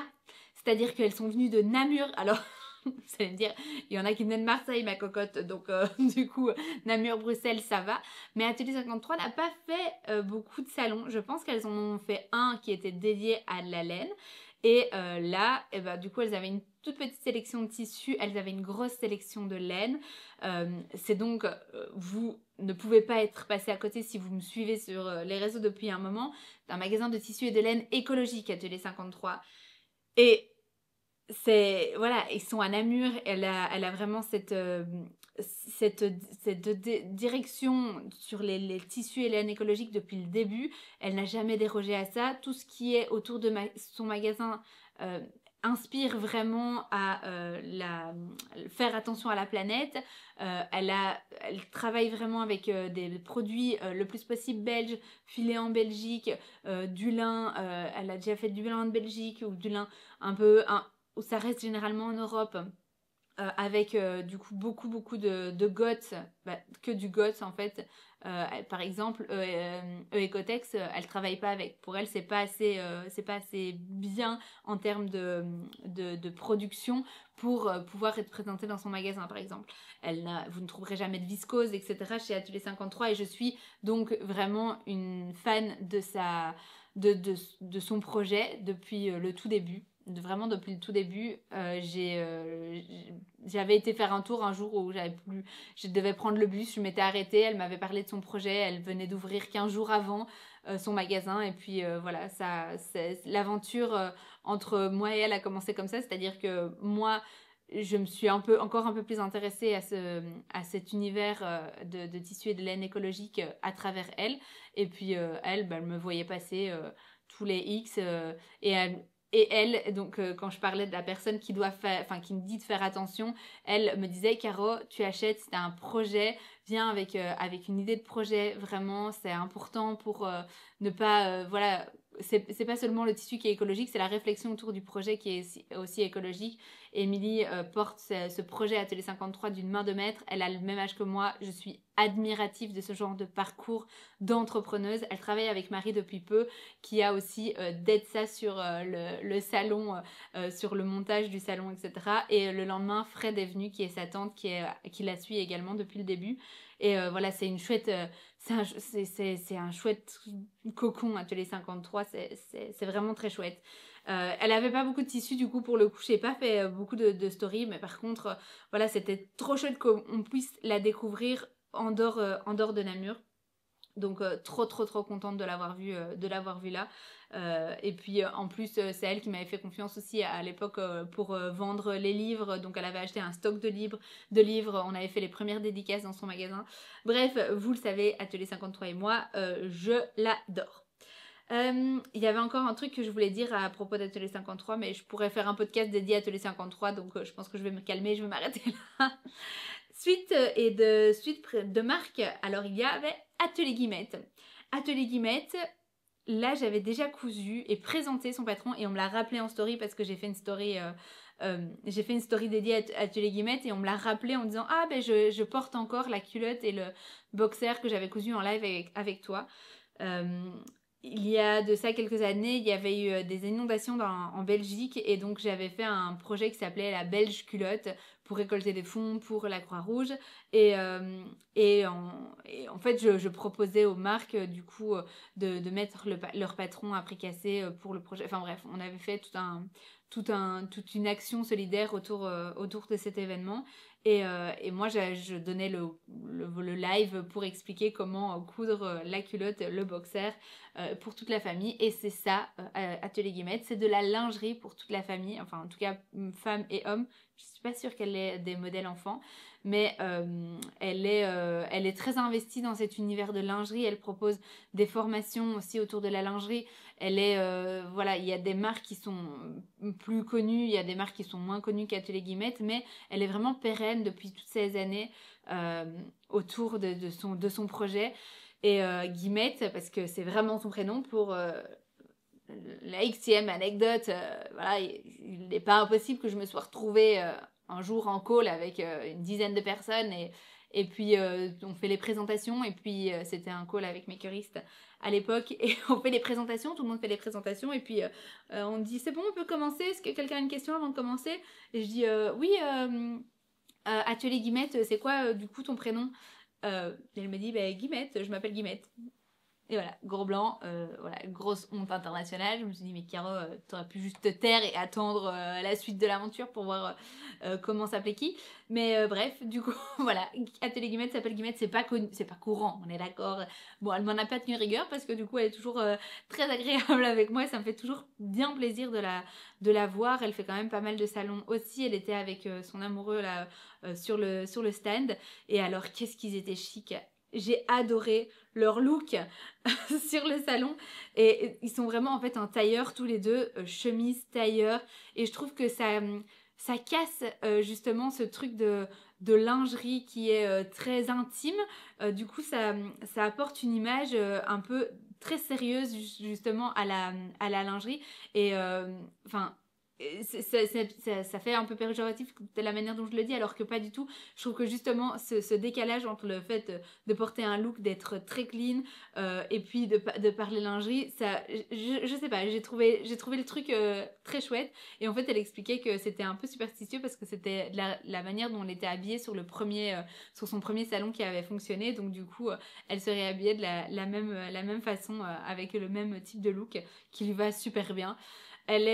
c'est-à-dire qu'elles sont venues de Namur. Alors vous allez me dire, il y en a qui venaient de Marseille, ma cocotte, donc du coup Namur, Bruxelles, ça va. Mais Atelier 53 n'a pas fait beaucoup de salons. Je pense qu'elles en ont fait un qui était dédié à la laine. Et là, du coup, elles avaient une toute petite sélection de tissus, elles avaient une grosse sélection de laine. C'est donc, vous ne pouvez pas être passé à côté si vous me suivez sur les réseaux depuis un moment, d'un magasin de tissus et de laine écologique, Atelier 53. Et voilà, ils sont à Namur. Elle a vraiment cette direction sur les tissus et laine écologique depuis le début. Elle n'a jamais dérogé à ça. Tout ce qui est autour de son magasin inspire vraiment à faire attention à la planète. Elle travaille vraiment avec des produits le plus possible belges, filés en Belgique, du lin. Elle a déjà fait du lin de Belgique, ou du lin où ça reste généralement en Europe, avec du coup beaucoup de GOTS, que du GOTS en fait. Par exemple, Ecotex, elle travaille pas avec. Pour elle, c'est pas assez bien en termes de production pour pouvoir être présentée dans son magasin, par exemple. Vous ne trouverez jamais de viscose, etc. chez Atelier 53, et je suis donc vraiment une fan de son projet depuis le tout début. Vraiment depuis le tout début. J'avais été faire un tour un jour où je devais prendre le bus, je m'étais arrêtée, elle m'avait parlé de son projet, elle venait d'ouvrir 15 jours avant son magasin, et puis voilà, l'aventure entre moi et elle a commencé comme ça. C'est-à-dire que moi, je me suis encore un peu plus intéressée à cet univers de tissu et de laine écologique à travers elle. Et puis elle me voyait passer tous les X, et Et elle, donc quand je parlais de la personne qui doit faire, enfin qui me dit de faire attention, elle me disait Caro, tu achètes, c'est un projet, viens avec une idée de projet, vraiment, c'est important pour ne pas, voilà, c'est pas seulement le tissu qui est écologique, c'est la réflexion autour du projet qui est aussi écologique. Émilie porte ce projet Atelier 53 d'une main de maître, elle a le même âge que moi, je suis admirative de ce genre de parcours d'entrepreneuse. Elle travaille avec Marie depuis peu, qui a aussi d'aide ça sur le salon, sur le montage du salon, etc. Et le lendemain, Fred est venu, qui est sa tante, qui la suit également depuis le début. Et voilà, c'est une chouette, c'est un chouette cocon, Atelier 53, c'est vraiment très chouette. Elle avait pas beaucoup de tissus, du coup, pour le coup, j'ai pas fait beaucoup de stories, mais par contre, voilà, c'était trop chouette qu'on puisse la découvrir en dehors de Namur. Donc trop contente de l'avoir vue là. Et puis en plus c'est elle qui m'avait fait confiance aussi à l'époque pour vendre les livres. Donc elle avait acheté un stock de livres. On avait fait les premières dédicaces dans son magasin. Bref, vous le savez, Atelier 53 et moi, je l'adore. Il y avait encore un truc que je voulais dire à propos d'Atelier 53, mais je pourrais faire un podcast dédié à Atelier 53, donc je pense que je vais me calmer, je vais m'arrêter là. Suite de marque, alors il y avait Atelier Guillemette. Atelier Guillemette, là j'avais déjà cousu et présenté son patron et on me l'a rappelé en story parce que j'ai fait une story dédiée à Atelier Guillemette et on me l'a rappelé en disant ah ben je porte encore la culotte et le boxer que j'avais cousu en live avec toi. Il y a de ça quelques années, il y avait eu des inondations en Belgique et donc j'avais fait un projet qui s'appelait la Belge culotte pour récolter des fonds pour la Croix-Rouge et en fait je proposais aux marques du coup de mettre leur patron à prix cassé pour le projet. Enfin bref, on avait fait toute une action solidaire autour de cet événement. Et moi, je donnais le live pour expliquer comment coudre la culotte, le boxer pour toute la famille. Et c'est ça, Atelier Guillemette, c'est de la lingerie pour toute la famille, enfin en tout cas femmes et hommes. Je suis pas sûre qu'elle ait des modèles enfants, mais elle est très investie dans cet univers de lingerie. Elle propose des formations aussi autour de la lingerie. Voilà, il y a des marques qui sont plus connues, il y a des marques qui sont moins connues qu'Atelier Guillemette, mais elle est vraiment pérenne depuis toutes ces années autour de son projet. Et Guillemette, parce que c'est vraiment son prénom, pour la xème anecdote, voilà, il n'est pas impossible que je me sois retrouvée un jour en call avec une dizaine de personnes et puis on fait les présentations et puis c'était un call avec mes curistes à l'époque et on fait les présentations, tout le monde fait les présentations et puis on dit c'est bon, on peut commencer, est-ce que quelqu'un a une question avant de commencer? Et je dis oui, Atelier Guillemette, c'est quoi du coup ton prénom? Et elle me dit bah, Guillemette, je m'appelle Guillemette. Et voilà, gros blanc, voilà, grosse honte internationale. Je me suis dit, mais Caro, t'aurais pu juste te taire et attendre la suite de l'aventure pour voir comment s'appelait qui. Mais bref, du coup, voilà, Atelier Guillemette s'appelle Guillemette, c'est pas courant, on est d'accord. Bon, elle m'en a pas tenu rigueur parce que du coup, elle est toujours très agréable avec moi. Ça me fait toujours bien plaisir de la voir. Elle fait quand même pas mal de salons aussi. Elle était avec son amoureux là sur le stand. Et alors, qu'est-ce qu'ils étaient chics. J'ai adoré leur look sur le salon et ils sont vraiment en fait en tailleur tous les deux, chemise, tailleur et je trouve que ça casse justement ce truc de lingerie qui est très intime. Du coup ça apporte une image un peu très sérieuse justement à la lingerie et enfin ça fait un peu péjoratif de la manière dont je le dis alors que pas du tout. Je trouve que justement ce décalage entre le fait de porter un look, d'être très clean et puis de parler lingerie, ça, je sais pas, j'ai trouvé le truc très chouette et en fait elle expliquait que c'était un peu superstitieux parce que c'était la manière dont elle était habillée sur son premier salon qui avait fonctionné, donc du coup elle serait habillée de la même façon avec le même type de look qui lui va super bien. Elle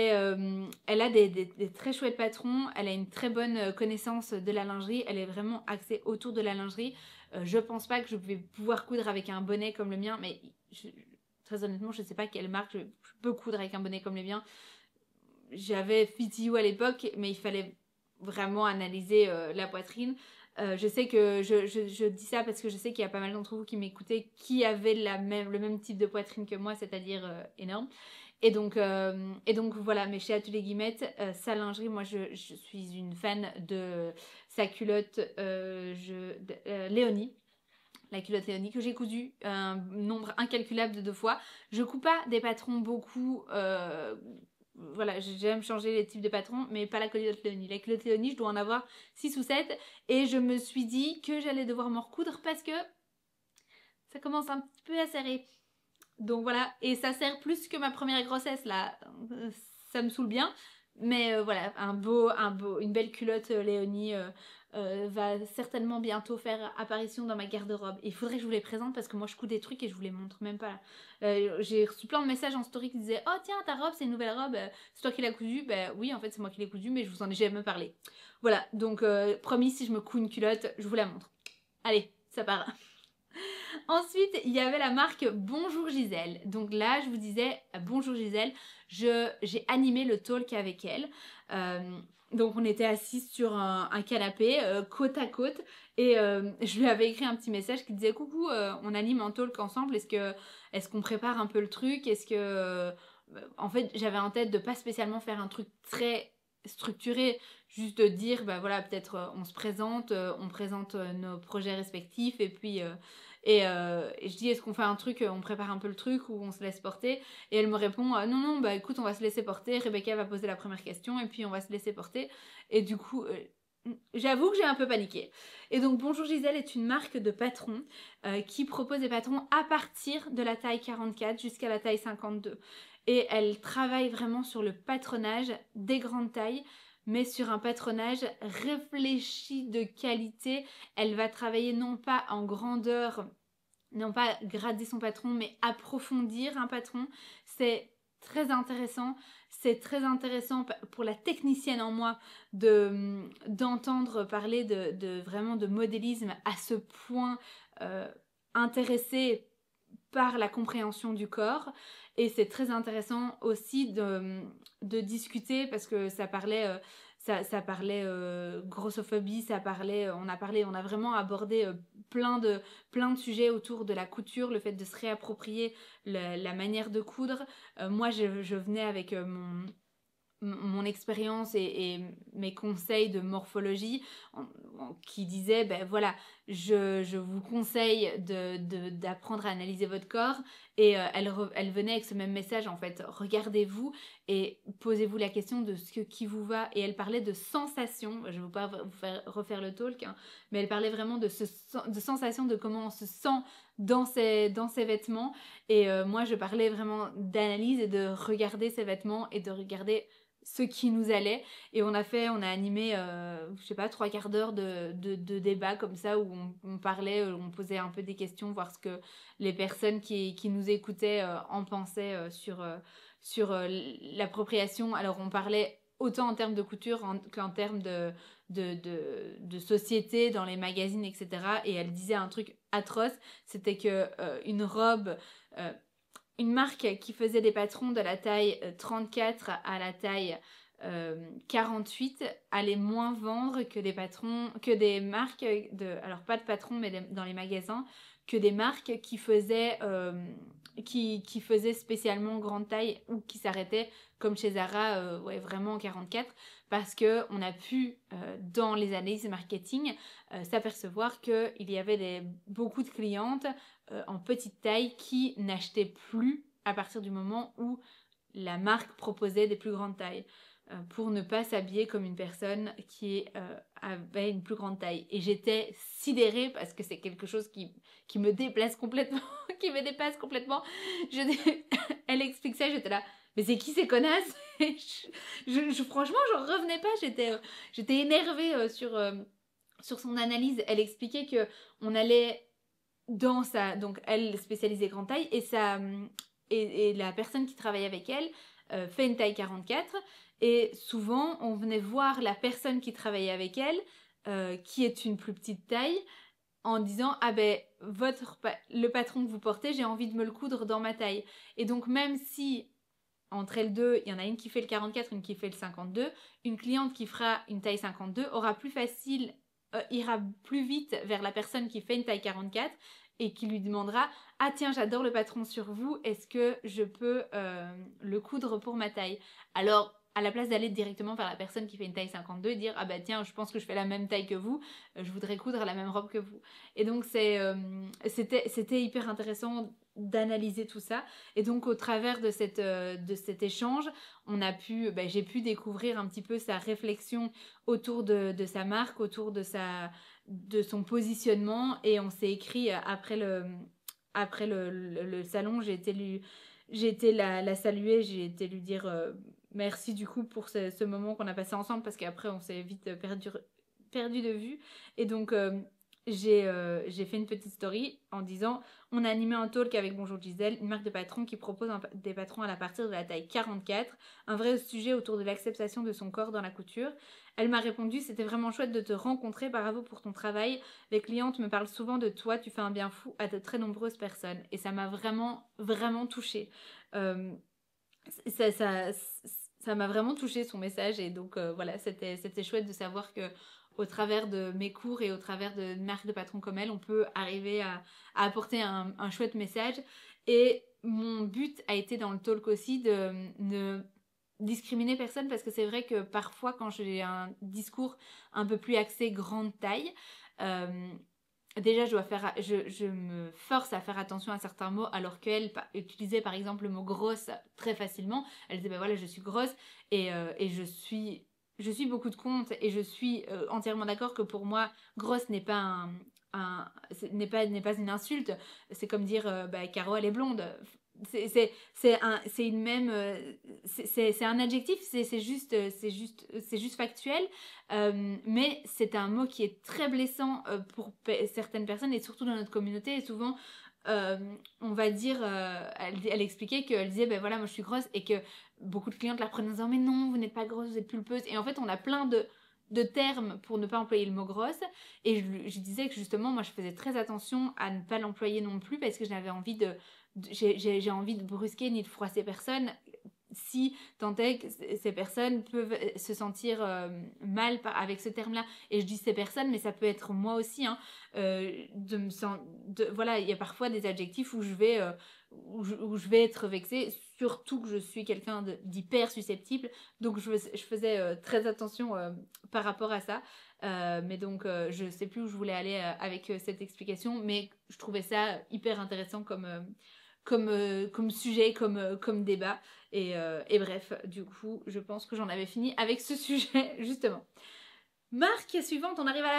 a des très chouettes patrons, elle a une très bonne connaissance de la lingerie, elle est vraiment axée autour de la lingerie. Je pense pas que je vais pouvoir coudre avec un bonnet comme le mien, mais très honnêtement, je sais pas quelle marque je peux coudre avec un bonnet comme le mien. J'avais Fit You à l'époque, mais il fallait vraiment analyser la poitrine. Je sais que je dis ça parce que je sais qu'il y a pas mal d'entre vous qui m'écoutaient qui avaient le même type de poitrine que moi, c'est-à-dire énorme. Et donc voilà, mais chez Atelier Guillemette, sa lingerie, moi je suis une fan de sa culotte Léonie. La culotte Léonie que j'ai cousue un nombre incalculable de fois. Je couds pas des patrons beaucoup. Voilà, j'aime changer les types de patrons, mais pas la culotte Léonie. La culotte Léonie, je dois en avoir 6 ou 7. Et je me suis dit que j'allais devoir m'en recoudre parce que ça commence un petit peu à serrer. Donc voilà, et ça sert plus que ma première grossesse là. Ça me saoule bien. Mais voilà, une belle culotte Léonie va certainement bientôt faire apparition dans ma garde-robe. Il faudrait que je vous les présente parce que moi je couds des trucs et je vous les montre même pas. J'ai reçu plein de messages en story qui disaient oh tiens ta robe c'est une nouvelle robe, c'est toi qui l'as cousue. Ben oui en fait c'est moi qui l'ai cousue mais je vous en ai jamais parlé. Voilà, donc promis si je me couds une culotte je vous la montre. Allez, ça part. Ensuite, il y avait la marque Bonjour Gisèle. Donc là, je vous disais, Bonjour Gisèle, j'ai animé le talk avec elle. Donc on était assises sur un canapé, côte à côte. Et je lui avais écrit un petit message qui disait « Coucou, on anime un talk ensemble, est-ce qu'on prépare un peu le truc ? Est-ce que… En fait, j'avais en tête de pas spécialement faire un truc très structuré, juste de dire, bah voilà, peut-être on se présente, on présente nos projets respectifs et puis… Et je dis est-ce qu'on fait un truc, on prépare un peu le truc ou on se laisse porter. Et elle me répond non, bah écoute on va se laisser porter. Rebecca va poser la première question et puis on va se laisser porter. Et du coup j'avoue que j'ai un peu paniqué. Et donc Bonjour Gisèle est une marque de patrons qui propose des patrons à partir de la taille 44 jusqu'à la taille 52. Et elle travaille vraiment sur le patronage des grandes tailles, mais sur un patronage réfléchi de qualité. Elle va travailler non pas en grandeur, non pas grader son patron, mais approfondir un patron. C'est très intéressant. C'est très intéressant pour la technicienne en moi d'entendre parler vraiment de modélisme à ce point intéressée par la compréhension du corps. Et c'est très intéressant aussi de discuter parce que ça parlait grossophobie, on a vraiment abordé plein de sujets autour de la couture, le fait de se réapproprier la manière de coudre. Moi je venais avec mon expérience et mes conseils de morphologie qui disaient ben voilà je vous conseille d'apprendre à analyser votre corps et elle venait avec ce même message en fait, regardez-vous et posez-vous la question de ce qui vous va. Et elle parlait de sensation, je ne veux pas vous faire refaire le talk hein, mais elle parlait vraiment de sensation, de comment on se sent dans ses vêtements. Et moi je parlais vraiment d'analyse et de regarder ses vêtements et de regarder ce qui nous allait. Et on a animé je sais pas 3/4 d'heure de débat comme ça où on parlait, on posait un peu des questions, voir ce que les personnes qui nous écoutaient en pensaient sur l'appropriation. Alors on parlait autant en termes de couture qu'en termes de société dans les magazines, etc. Et elle disait un truc atroce, c'était que une robe une marque qui faisait des patrons de la taille 34 à la taille 48 allait moins vendre que des marques alors pas de patrons mais dans les magasins, que des marques qui faisaient spécialement grande taille ou qui s'arrêtaient comme chez Zara vraiment 44, parce que on a pu dans les analyses marketing s'apercevoir qu'il y avait beaucoup de clientes en petite taille qui n'achetaient plus à partir du moment où la marque proposait des plus grandes tailles pour ne pas s'habiller comme une personne qui avait une plus grande taille. Et j'étais sidérée parce que c'est quelque chose qui me déplace complètement, qui me dépasse complètement. Elle explique ça, j'étais là, mais c'est qui ces connasses? Franchement, j'en revenais pas, j'étais énervée sur son analyse. Elle expliquait que on allait donc elle spécialisée grande taille et la personne qui travaille avec elle fait une taille 44 et souvent on venait voir la personne qui travaillait avec elle qui est une plus petite taille en disant ah ben le patron que vous portez, j'ai envie de me le coudre dans ma taille. Et donc même si entre elles deux, il y en a une qui fait le 44, une qui fait le 52, une cliente qui fera une taille 52 aura plus facile ira plus vite vers la personne qui fait une taille 44 et qui lui demandera « Ah tiens, j'adore le patron sur vous, est-ce que je peux le coudre pour ma taille ?» Alors, à la place d'aller directement vers la personne qui fait une taille 52 et dire « Ah bah tiens, je pense que je fais la même taille que vous, je voudrais coudre la même robe que vous. » Et donc, c'était hyper intéressant d'analyser tout ça. Et donc, au travers de cet échange, j'ai pu découvrir un petit peu sa réflexion autour de sa marque, autour de son positionnement. Et on s'est écrit après le salon, j'ai été la saluer, j'ai été lui dire merci du coup pour ce moment qu'on a passé ensemble, parce qu'après on s'est vite perdu de vue. Et donc j'ai fait une petite story en disant on a animé un talk avec Bonjour Gisèle, une marque de patron qui propose des patrons à partir de la taille 44, un vrai sujet autour de l'acceptation de son corps dans la couture. Elle m'a répondu c'était vraiment chouette de te rencontrer, bravo pour ton travail, les clientes me parlent souvent de toi, tu fais un bien fou à de très nombreuses personnes. Et ça m'a vraiment vraiment touchée. Ça m'a vraiment touché son message. Et donc voilà, c'était chouette de savoir que au travers de mes cours et au travers de marques de patrons comme elle, on peut arriver à apporter un chouette message. Et mon but a été dans le talk aussi de ne discriminer personne, parce que c'est vrai que parfois quand j'ai un discours un peu plus axé grande taille, déjà je me force à faire attention à certains mots, alors qu'elle utilisait par exemple le mot grosse très facilement. Elle disait ben voilà, je suis grosse et je suis beaucoup de comptes, et je suis entièrement d'accord que pour moi grosse n'est pas n'est pas une insulte. C'est comme dire bah, Caro elle est blonde. C'est une même c'est un adjectif, c'est juste factuel, mais c'est un mot qui est très blessant pour certaines personnes, et surtout dans notre communauté. Et souvent on va dire elle expliquait qu'elle disait ben voilà, moi je suis grosse, et que beaucoup de clientes la prenaient en disant mais non, vous n'êtes pas grosse, vous êtes pulpeuse. Et en fait on a plein de termes pour ne pas employer le mot grosse, et je disais que justement moi je faisais très attention à ne pas l'employer non plus, parce que j'avais envie j'ai envie de brusquer ni de froisser personne, si tant est que ces personnes peuvent se sentir mal avec ce terme-là. Et je dis ces personnes, mais ça peut être moi aussi, hein, voilà, il y a parfois des adjectifs où je vais être vexée, surtout que je suis quelqu'un d'hyper susceptible, donc je faisais très attention par rapport à ça. Mais donc je sais plus où je voulais aller avec cette explication, mais je trouvais ça hyper intéressant comme sujet, comme débat. Et bref, du coup, je pense que j'en avais fini avec ce sujet, justement. Marque suivante, on arrive à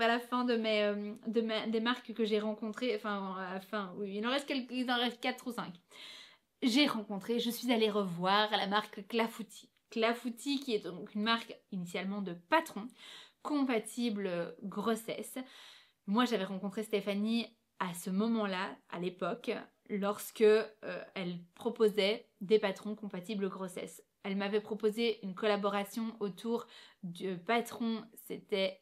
la fin des marques que j'ai rencontrées. Enfin, à la fin, oui, il en reste 4 ou 5. Je suis allée revoir la marque Clafoutis. Clafoutis, qui est donc une marque initialement de patron, compatible grossesse. Moi, j'avais rencontré Stéphanie à ce moment-là, à l'époque, lorsque elle proposait des patrons compatibles grossesse. Elle m'avait proposé une collaboration autour du patron, c'était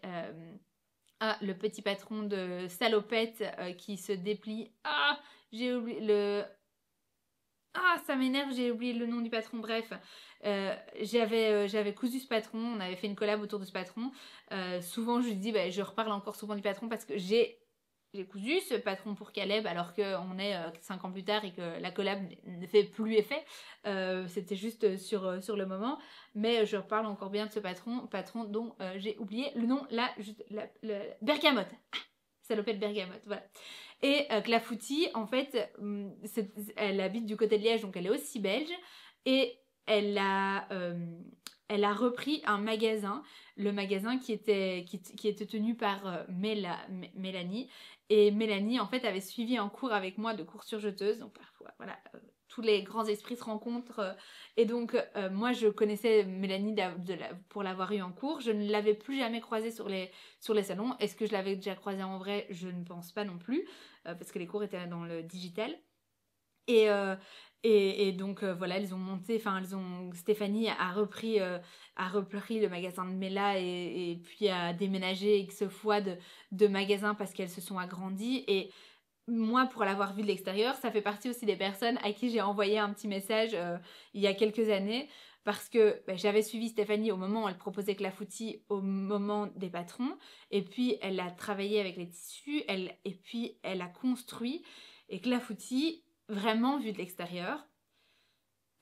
le petit patron de salopette qui se déplie. Ah, j'ai oublié le... Ah, ça m'énerve, j'ai oublié le nom du patron. Bref, j'avais cousu ce patron, on avait fait une collab autour de ce patron. Souvent, je dis, bah, je reparle encore souvent du patron, parce que j'ai cousu ce patron pour Caleb, alors qu'on est 5 ans plus tard et que la collab ne fait plus effet. C'était juste sur le moment. Mais je reparle encore bien de ce patron dont j'ai oublié le nom, là, Bergamote. Salopette Bergamote, voilà. Et Clafoutis, en fait, elle habite du côté de Liège, donc elle est aussi belge. Et elle a repris un magasin, le magasin qui était tenu par Mélanie. Et Mélanie, en fait, avait suivi un cours avec moi de cours sur jeteuse. Donc parfois, voilà, tous les grands esprits se rencontrent. Et donc, moi, je connaissais Mélanie pour l'avoir eu en cours. Je ne l'avais plus jamais croisée sur les salons. Est-ce que je l'avais déjà croisée en vrai? Je ne pense pas non plus, parce que les cours étaient dans le digital. Et donc voilà, elles ont monté, Stéphanie a repris le magasin de Mela, et puis a déménagé X fois de magasins, parce qu'elles se sont agrandies. Et moi, pour l'avoir vu de l'extérieur, ça fait partie aussi des personnes à qui j'ai envoyé un petit message il y a quelques années parce que j'avais suivi Stéphanie au moment où elle proposait clafoutis au moment des patrons, et puis elle a travaillé avec les tissus, et puis elle a construit, et clafoutis, vraiment vu de l'extérieur,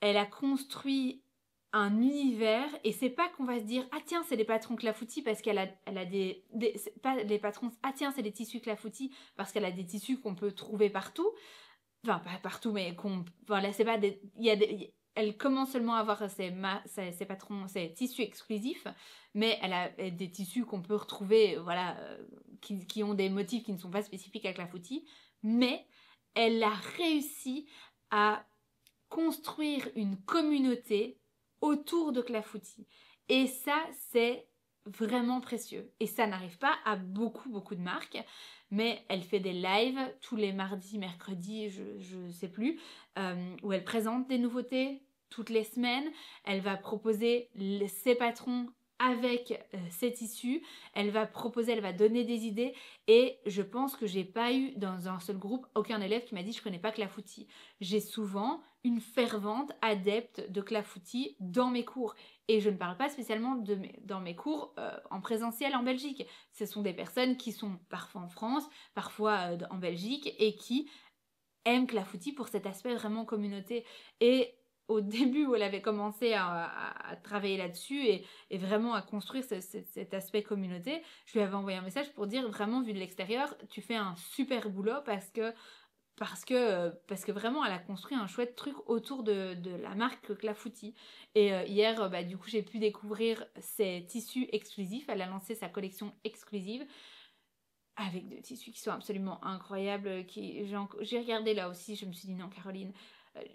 elle a construit un univers, et c'est pas qu'on va se dire ah tiens c'est des patrons clafoutis parce qu'elle a c'est pas les patrons, ah tiens c'est des tissus clafoutis parce qu'elle a des tissus qu'on peut trouver partout, enfin pas partout mais voilà, c'est pas des, elle commence seulement à avoir ses patrons, ses tissus exclusifs, mais elle a des tissus qu'on peut retrouver, voilà, qui ont des motifs qui ne sont pas spécifiques à clafoutis, mais elle a réussi à construire une communauté autour de clafoutis. Et ça, c'est vraiment précieux. Et ça n'arrive pas à beaucoup de marques, mais elle fait des lives tous les mardis, mercredis, je ne sais plus, où elle présente des nouveautés toutes les semaines. Elle va proposer ses patrons avec ses tissus, elle va donner des idées, et je pense que j'ai pas eu dans un seul groupe aucun élève qui m'a dit je connais pas clafoutis. J'ai souvent une fervente adepte de clafoutis dans mes cours, et je ne parle pas spécialement dans mes cours en présentiel en Belgique. Ce sont des personnes qui sont parfois en France, parfois en Belgique, et qui aiment clafoutis pour cet aspect vraiment communauté. Et au début où elle avait commencé à travailler là-dessus et vraiment à construire cet aspect communauté, je lui avais envoyé un message pour dire vraiment vu de l'extérieur, tu fais un super boulot parce que vraiment elle a construit un chouette truc autour de la marque Clafoutis. Et hier, du coup, j'ai pu découvrir ses tissus exclusifs. Elle a lancé sa collection exclusive avec des tissus qui sont absolument incroyables. J'ai regardé là aussi, je me suis dit non Caroline,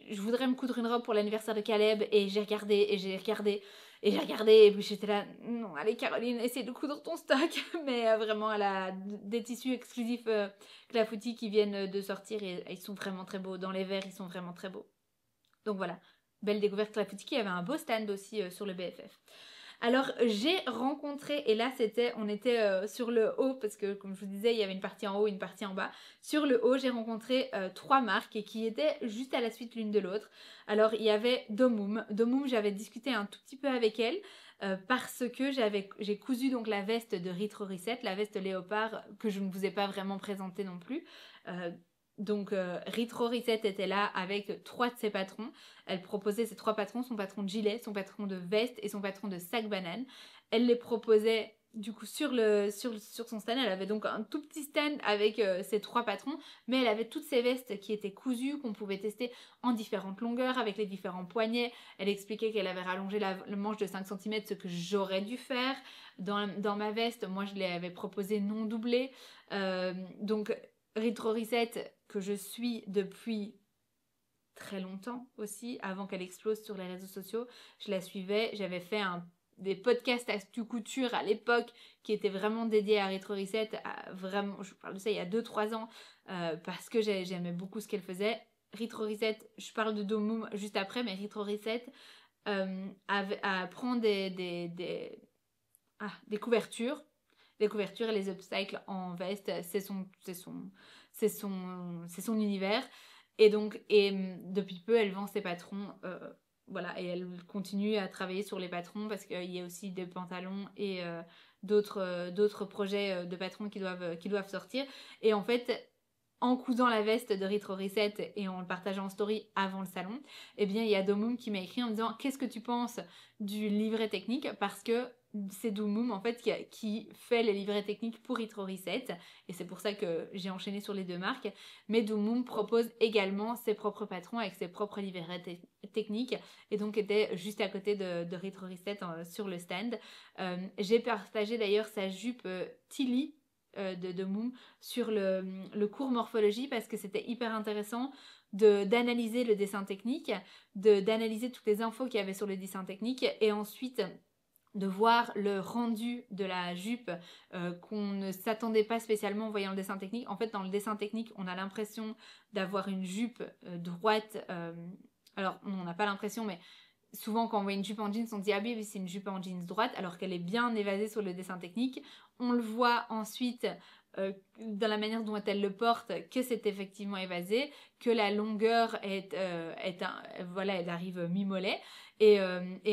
je voudrais me coudre une robe pour l'anniversaire de Caleb, et j'ai regardé et puis j'étais là, non allez Caroline, essaie de coudre ton stock. Mais vraiment elle a des tissus exclusifs Clafoutis qui viennent de sortir, et ils sont vraiment très beaux, dans les verres ils sont vraiment très beaux. Donc voilà, belle découverte Clafoutis qui avait un beau stand aussi sur le BFF. Alors j'ai rencontré, et là on était sur le haut, parce que comme je vous disais il y avait une partie en haut, une partie en bas. Sur le haut j'ai rencontré 3 marques et qui étaient juste à la suite l'une de l'autre. Alors il y avait Domum, j'avais discuté un tout petit peu avec elle parce que j'ai cousu donc la veste de Retro Reset, la veste léopard que je ne vous ai pas vraiment présentée non plus. Donc Retro Reset était là avec 3 de ses patrons. Elle proposait ces 3 patrons, son patron de gilet, son patron de veste et son patron de sac banane. Elle les proposait du coup sur son stand. Elle avait donc un tout petit stand avec ses 3 patrons, mais elle avait toutes ces vestes qui étaient cousues, qu'on pouvait tester en différentes longueurs avec les différents poignets. Elle expliquait qu'elle avait rallongé le manche de 5 cm, ce que j'aurais dû faire dans ma veste. Moi je l'avais proposé non doublé. Donc Retro Reset, que je suis depuis très longtemps aussi, avant qu'elle explose sur les réseaux sociaux, je la suivais, j'avais fait des podcasts Actu Couture à l'époque qui étaient vraiment dédiés à Retro Reset, vraiment, je parle de ça il y a 2-3 ans, parce que j'aimais beaucoup ce qu'elle faisait. Retro Reset, je parle de Domum juste après, mais Retro Reset prend des couvertures. Les couvertures et les upcycles en veste, c'est son univers. Et donc, depuis peu, elle vend ses patrons. Voilà, et elle continue à travailler sur les patrons parce qu'il y a aussi des pantalons et d'autres projets de patrons qui doivent sortir. Et en fait, en cousant la veste de Retro Reset et en le partageant en story avant le salon, eh bien, il y a Domum qui m'a écrit en me disant « Qu'est-ce que tu penses du livret technique ?» Parce que c'est Domum en fait qui fait les livrets techniques pour Retro Reset, et c'est pour ça que j'ai enchaîné sur les 2 marques. Mais Domum propose également ses propres patrons avec ses propres livrets techniques, et donc était juste à côté de Retro Reset sur le stand. J'ai partagé d'ailleurs sa jupe Tilly de Domum sur le cours morphologie, parce que c'était hyper intéressant d'analyser le dessin technique, d'analyser toutes les infos qu'il y avait sur le dessin technique, et ensuite de voir le rendu de la jupe qu'on ne s'attendait pas spécialement en voyant le dessin technique. En fait, dans le dessin technique, on a l'impression d'avoir une jupe droite. Alors, on n'a pas l'impression, mais souvent quand on voit une jupe en jeans, on dit « Ah oui, c'est une jupe en jeans droite », alors qu'elle est bien évasée sur le dessin technique. On le voit ensuite dans la manière dont elle le porte, que c'est effectivement évasé, que la longueur elle arrive mi-mollet, Et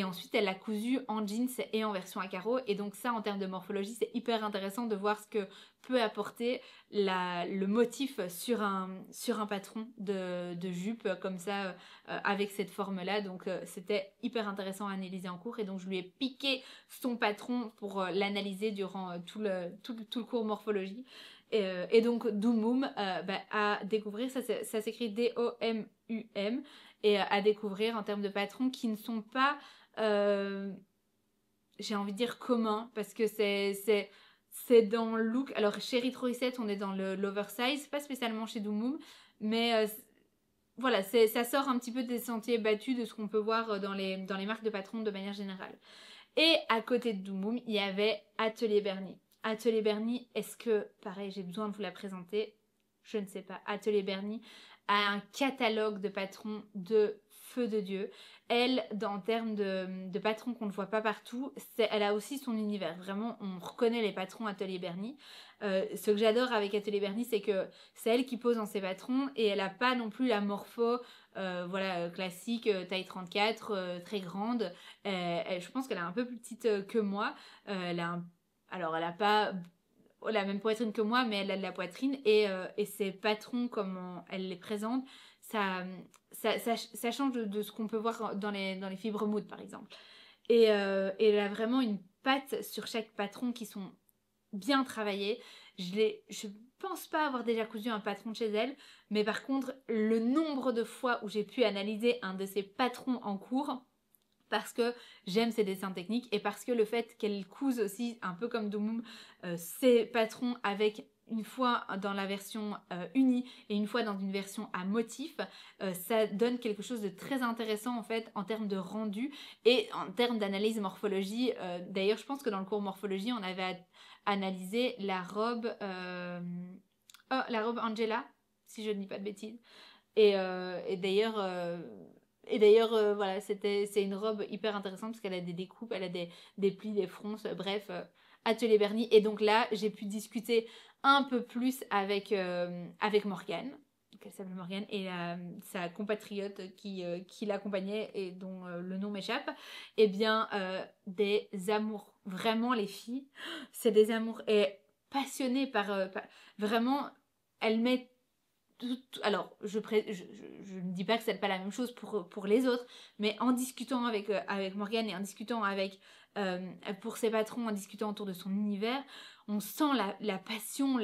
ensuite elle l'a cousu en jeans et en version à carreaux. Et donc ça, en termes de morphologie, c'est hyper intéressant de voir ce que peut apporter le motif sur un patron de jupe comme ça, avec cette forme là. Donc c'était hyper intéressant à analyser en cours, et donc je lui ai piqué son patron pour l'analyser durant tout le cours morphologie. Et donc Doumum, à découvrir, ça s'écrit D-O-M-U-M, et à découvrir en termes de patrons qui ne sont pas, j'ai envie de dire, communs, parce que c'est dans le look. Alors chez Retro Reset, on est dans l'oversize, pas spécialement chez Doumum, mais voilà, ça sort un petit peu des sentiers battus de ce qu'on peut voir dans les marques de patrons de manière générale. Et à côté de Doumum, il y avait Atelier Bernie. Atelier Bernie, est-ce que, pareil, j'ai besoin de vous la présenter? Je ne sais pas. Atelier Bernie a un catalogue de patrons de feu de Dieu. Elle, en termes de patrons qu'on ne voit pas partout, elle a aussi son univers. Vraiment, on reconnaît les patrons Atelier Bernie. Ce que j'adore avec Atelier Bernie, c'est que c'est elle qui pose dans ses patrons, et elle n'a pas non plus la morpho classique, taille 34, très grande. Je pense qu'elle est un peu plus petite que moi. Alors, elle n'a pas la même poitrine que moi, mais elle a de la poitrine, et ses patrons, comment elle les présente, ça change de ce qu'on peut voir dans les fibres mood, par exemple. Et elle a vraiment une patte sur chaque patron qui sont bien travaillés. Je pense pas avoir déjà cousu un patron de chez elle, mais par contre, le nombre de fois où j'ai pu analyser un de ses patrons en cours, parce que j'aime ses dessins techniques, et parce que le fait qu'elle couse aussi, un peu comme Doumum, ses patrons avec une fois dans la version unie et une fois dans une version à motif, ça donne quelque chose de très intéressant en fait en termes de rendu et en termes d'analyse morphologie. D'ailleurs, je pense que dans le cours morphologie, on avait analysé la robe Angela, si je ne dis pas de bêtises. Et d'ailleurs, voilà, c'est une robe hyper intéressante parce qu'elle a des découpes, elle a des plis, des fronces, bref, Atelier Bernie. Et donc là, j'ai pu discuter un peu plus avec Morgane, donc elle s'appelle Morgane, et sa compatriote qui l'accompagnait et dont le nom m'échappe. Eh bien, des amours. Vraiment, les filles, c'est des amours. Et passionnées par vraiment, elles mettent alors, je ne dis pas que c'est pas la même chose pour les autres, mais en discutant avec Morgane, et en discutant pour ses patrons, en discutant autour de son univers, on sent la passion,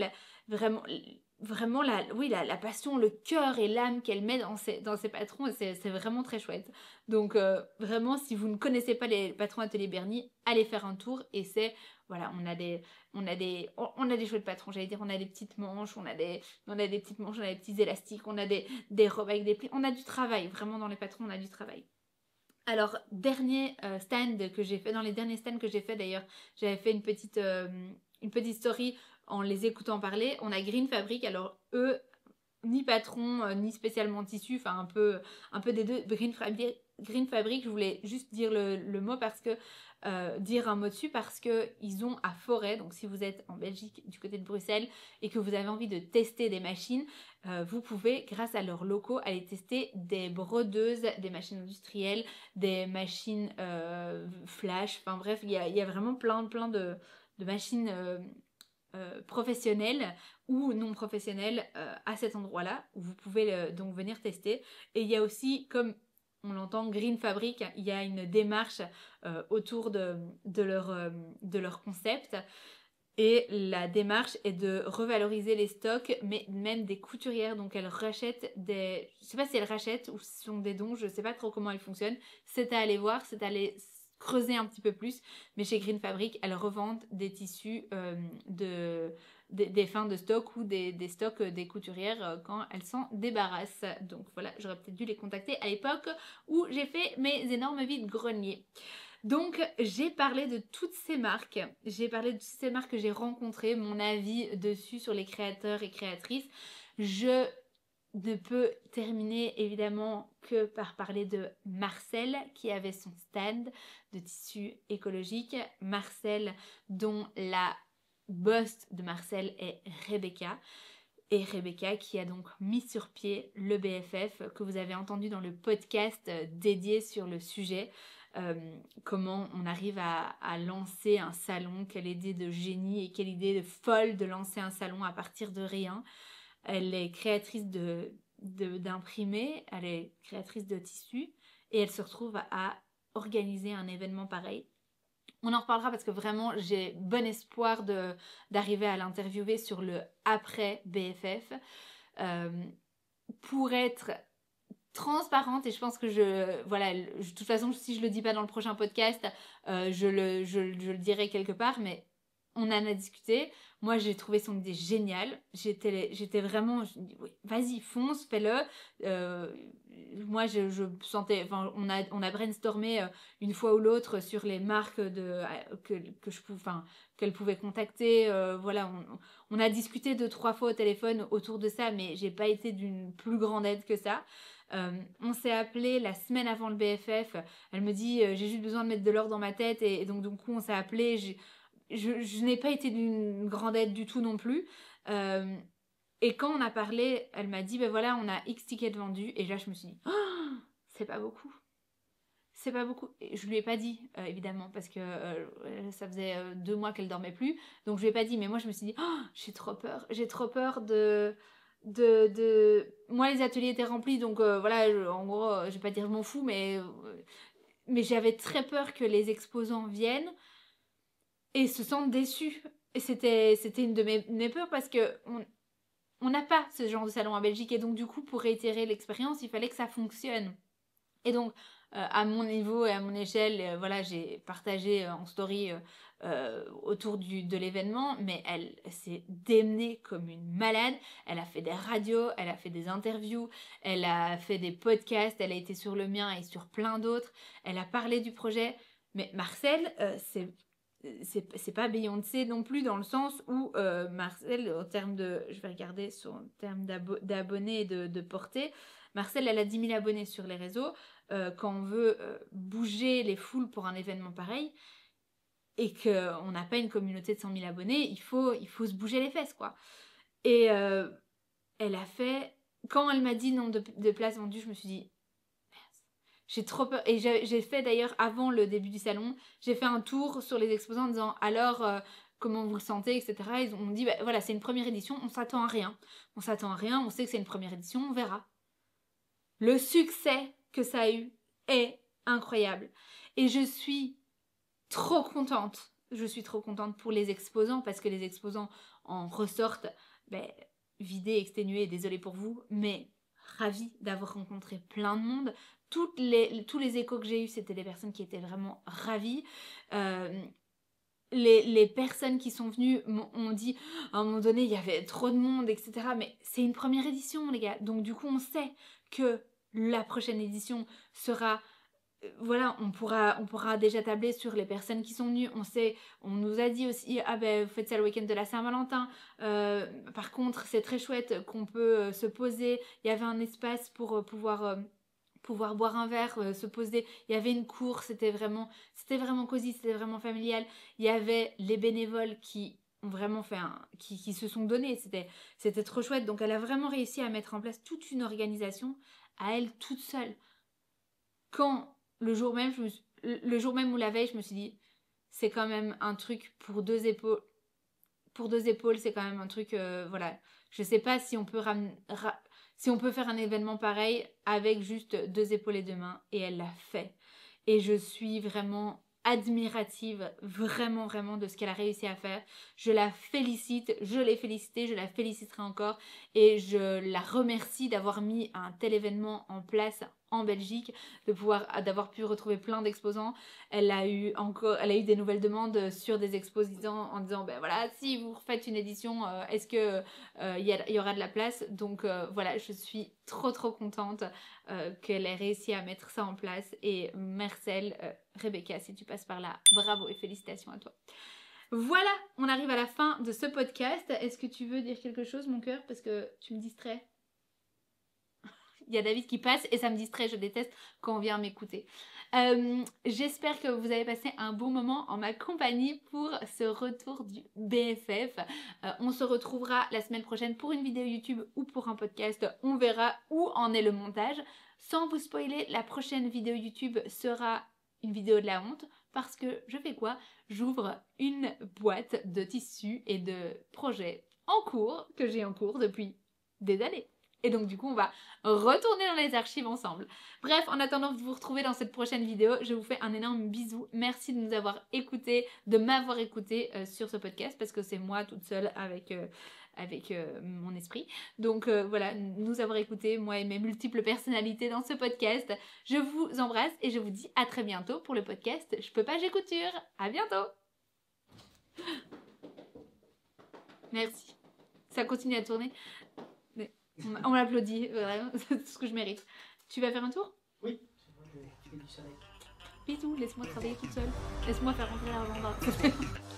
vraiment la passion, le cœur et l'âme qu'elle met dans ses patrons, et c'est vraiment très chouette. Donc vraiment, si vous ne connaissez pas les patrons Atelier Bernie, allez faire un tour, et voilà, on a des chouettes patrons, j'allais dire, on a des petites manches, on a des petites manches, on a des petits élastiques, on a des robes avec des plis, on a du travail, vraiment dans les patrons, on a du travail. Alors, dernier stand que j'ai fait, dans les derniers stands que j'ai fait d'ailleurs, j'avais fait une petite story en les écoutant parler. On a Green Fabric, alors eux, ni patron, ni spécialement tissu, enfin un peu des deux. Green Fabric, je voulais juste dire le mot parce que dire un mot dessus parce que ils ont à Forêt, donc si vous êtes en Belgique du côté de Bruxelles et que vous avez envie de tester des machines, vous pouvez, grâce à leurs locaux, aller tester des brodeuses, des machines industrielles, des machines flash, enfin bref, il y a vraiment plein de machines professionnelles ou non professionnelles à cet endroit-là où vous pouvez donc venir tester. Et il y a aussi, comme on l'entend, Green Fabric, il y a une démarche autour de leur concept. Et la démarche est de revaloriser les stocks, mais même des couturières. Donc elles rachètent des... Je sais pas si elles rachètent ou si ce sont des dons, je sais pas trop comment elles fonctionnent. C'est à aller voir, c'est à aller creuser un petit peu plus. Mais chez Green Fabric, elles revendent des tissus des fins de stock ou des stocks des couturières quand elles s'en débarrassent. Donc voilà, j'aurais peut-être dû les contacter à l'époque où j'ai fait mes énormes vides-greniers. Donc j'ai parlé de toutes ces marques, que j'ai rencontrées, mon avis dessus sur les créateurs et créatrices. Je ne peux terminer évidemment que par parler de Marcel qui avait son stand de tissu écologique. Marcel, dont la boss de Marcel est Rebecca. et Rebecca qui a donc mis sur pied le BFF que vous avez entendu dans le podcast dédié sur le sujet. Comment on arrive à lancer un salon, quelle idée de génie et quelle idée de folle de lancer un salon à partir de rien. Elle est créatrice d'imprimés, elle est créatrice de tissus et elle se retrouve à organiser un événement pareil. On en reparlera parce que vraiment j'ai bon espoir d'arriver à l'interviewer sur le après BFF pour être transparente, et je pense que de toute façon si je le dis pas dans le prochain podcast je le dirai quelque part, mais on en a discuté. Moi j'ai trouvé son idée géniale, j'étais vraiment, je me dis, oui, vas-y fonce, fais-le. Moi je sentais, enfin on a brainstormé une fois ou l'autre sur les marques qu'elle pouvait contacter. Voilà, on a discuté 2-3 fois au téléphone autour de ça, mais j'ai pas été d'une plus grande aide que ça. On s'est appelé la semaine avant le BFF. Elle me dit j'ai juste besoin de mettre de l'or dans ma tête, et donc du coup on s'est appelé. Je n'ai pas été d'une grande aide du tout non plus. Et quand on a parlé, elle m'a dit ben voilà, on a X tickets vendus, et là je me suis dit oh, c'est pas beaucoup. C'est pas beaucoup. Et je lui ai pas dit, évidemment, parce que ça faisait 2 mois qu'elle dormait plus. Donc je lui ai pas dit, mais moi je me suis dit, oh, j'ai trop peur. J'ai trop peur de... Moi les ateliers étaient remplis, donc voilà, en gros, je vais pas dire je m'en fous, mais j'avais très peur que les exposants viennent et se sentent déçus. Et c'était une de mes peurs, parce que on n'a pas ce genre de salon en Belgique, et donc du coup, pour réitérer l'expérience, il fallait que ça fonctionne. Et donc, à mon niveau et à mon échelle, voilà, j'ai partagé en story autour de l'événement, mais elle s'est démenée comme une malade. Elle a fait des radios, elle a fait des interviews, elle a fait des podcasts, elle a été sur le mien et sur plein d'autres. Elle a parlé du projet. Mais Marcel, c'est pas Beyoncé non plus, dans le sens où Marcel, en termes de, je vais regarder sur en termes d'abonnés et de portée, Marcel, elle a 10 000 abonnés sur les réseaux. Quand on veut bouger les foules pour un événement pareil, et qu'on n'a pas une communauté de 100 000 abonnés, il faut se bouger les fesses, quoi. Et elle a fait... Quand elle m'a dit nombre de places vendues, je me suis dit... J'ai trop peur. Et j'ai fait d'ailleurs, avant le début du salon, j'ai fait un tour sur les exposants en disant alors comment vous le sentez, etc. Ils m'ont dit bah, voilà, c'est une première édition, on s'attend à rien. On s'attend à rien, on sait que c'est une première édition, on verra. Le succès que ça a eu est incroyable. Et je suis trop contente. Je suis trop contente pour les exposants, parce que les exposants en ressortent vidés, exténués, désolée pour vous, mais ravie d'avoir rencontré plein de monde. Tous les échos que j'ai eus, c'était des personnes qui étaient vraiment ravies. Les personnes qui sont venues m'ont dit à un moment donné il y avait trop de monde, etc. Mais c'est une première édition, les gars. Donc du coup on sait que la prochaine édition sera... Voilà, on pourra déjà tabler sur les personnes qui sont venues. On nous a dit aussi, ah ben vous faites ça le week-end de la Saint-Valentin. Par contre, c'est très chouette qu'on peut se poser. Il y avait un espace pour pouvoir boire un verre, se poser. Il y avait une cour, c'était vraiment cosy, c'était vraiment familial. Il y avait les bénévoles qui ont vraiment fait qui se sont donnés. C'était trop chouette. Donc elle a vraiment réussi à mettre en place toute une organisation à elle toute seule. Quand le jour même ou la veille, je me suis dit, c'est quand même un truc pour 2 épaules. Pour 2 épaules, c'est quand même un truc, voilà. Je sais pas si on peut faire un événement pareil avec juste 2 épaules et 2 mains. Et elle l'a fait. Et je suis vraiment admirative, vraiment, vraiment, de ce qu'elle a réussi à faire. Je la félicite, je l'ai félicitée, je la féliciterai encore. Et je la remercie d'avoir mis un tel événement en place en Belgique, d'avoir pu retrouver plein d'exposants. Elle a eu des nouvelles demandes sur des exposants en disant ben voilà, si vous refaites une édition, est-ce que il y aura de la place? Donc voilà, je suis trop contente qu'elle ait réussi à mettre ça en place. Et Marcel, Rebecca, si tu passes par là, bravo et félicitations à toi. Voilà, on arrive à la fin de ce podcast. Est-ce que tu veux dire quelque chose, mon cœur, parce que tu me distrais? il y a David qui passe et ça me distrait, je déteste quand on vient m'écouter. J'espère que vous avez passé un bon moment en ma compagnie pour ce retour du BFF. On se retrouvera la semaine prochaine pour une vidéo YouTube ou pour un podcast. On verra où en est le montage. Sans vous spoiler, la prochaine vidéo YouTube sera une vidéo de la honte parce que je fais quoi? J'ouvre une boîte de tissus et de projets en cours, que j'ai en cours depuis des années. Et donc du coup on va retourner dans les archives ensemble. Bref, en attendant de vous retrouver dans cette prochaine vidéo, je vous fais un énorme bisou. Merci de nous avoir écoutés, de m'avoir écouté sur ce podcast parce que c'est moi toute seule avec mon esprit. Donc voilà, nous avoir écoutés, moi et mes multiples personnalités dans ce podcast. Je vous embrasse et je vous dis à très bientôt pour le podcast Je peux pas, j'ai couture. À bientôt. Merci. Ça continue à tourner. On m'applaudit, vraiment, c'est tout ce que je mérite. Tu vas faire un tour? Oui, je fais du soleil. Bisous, laisse-moi travailler toute seule. Laisse-moi faire rentrer l'argent dans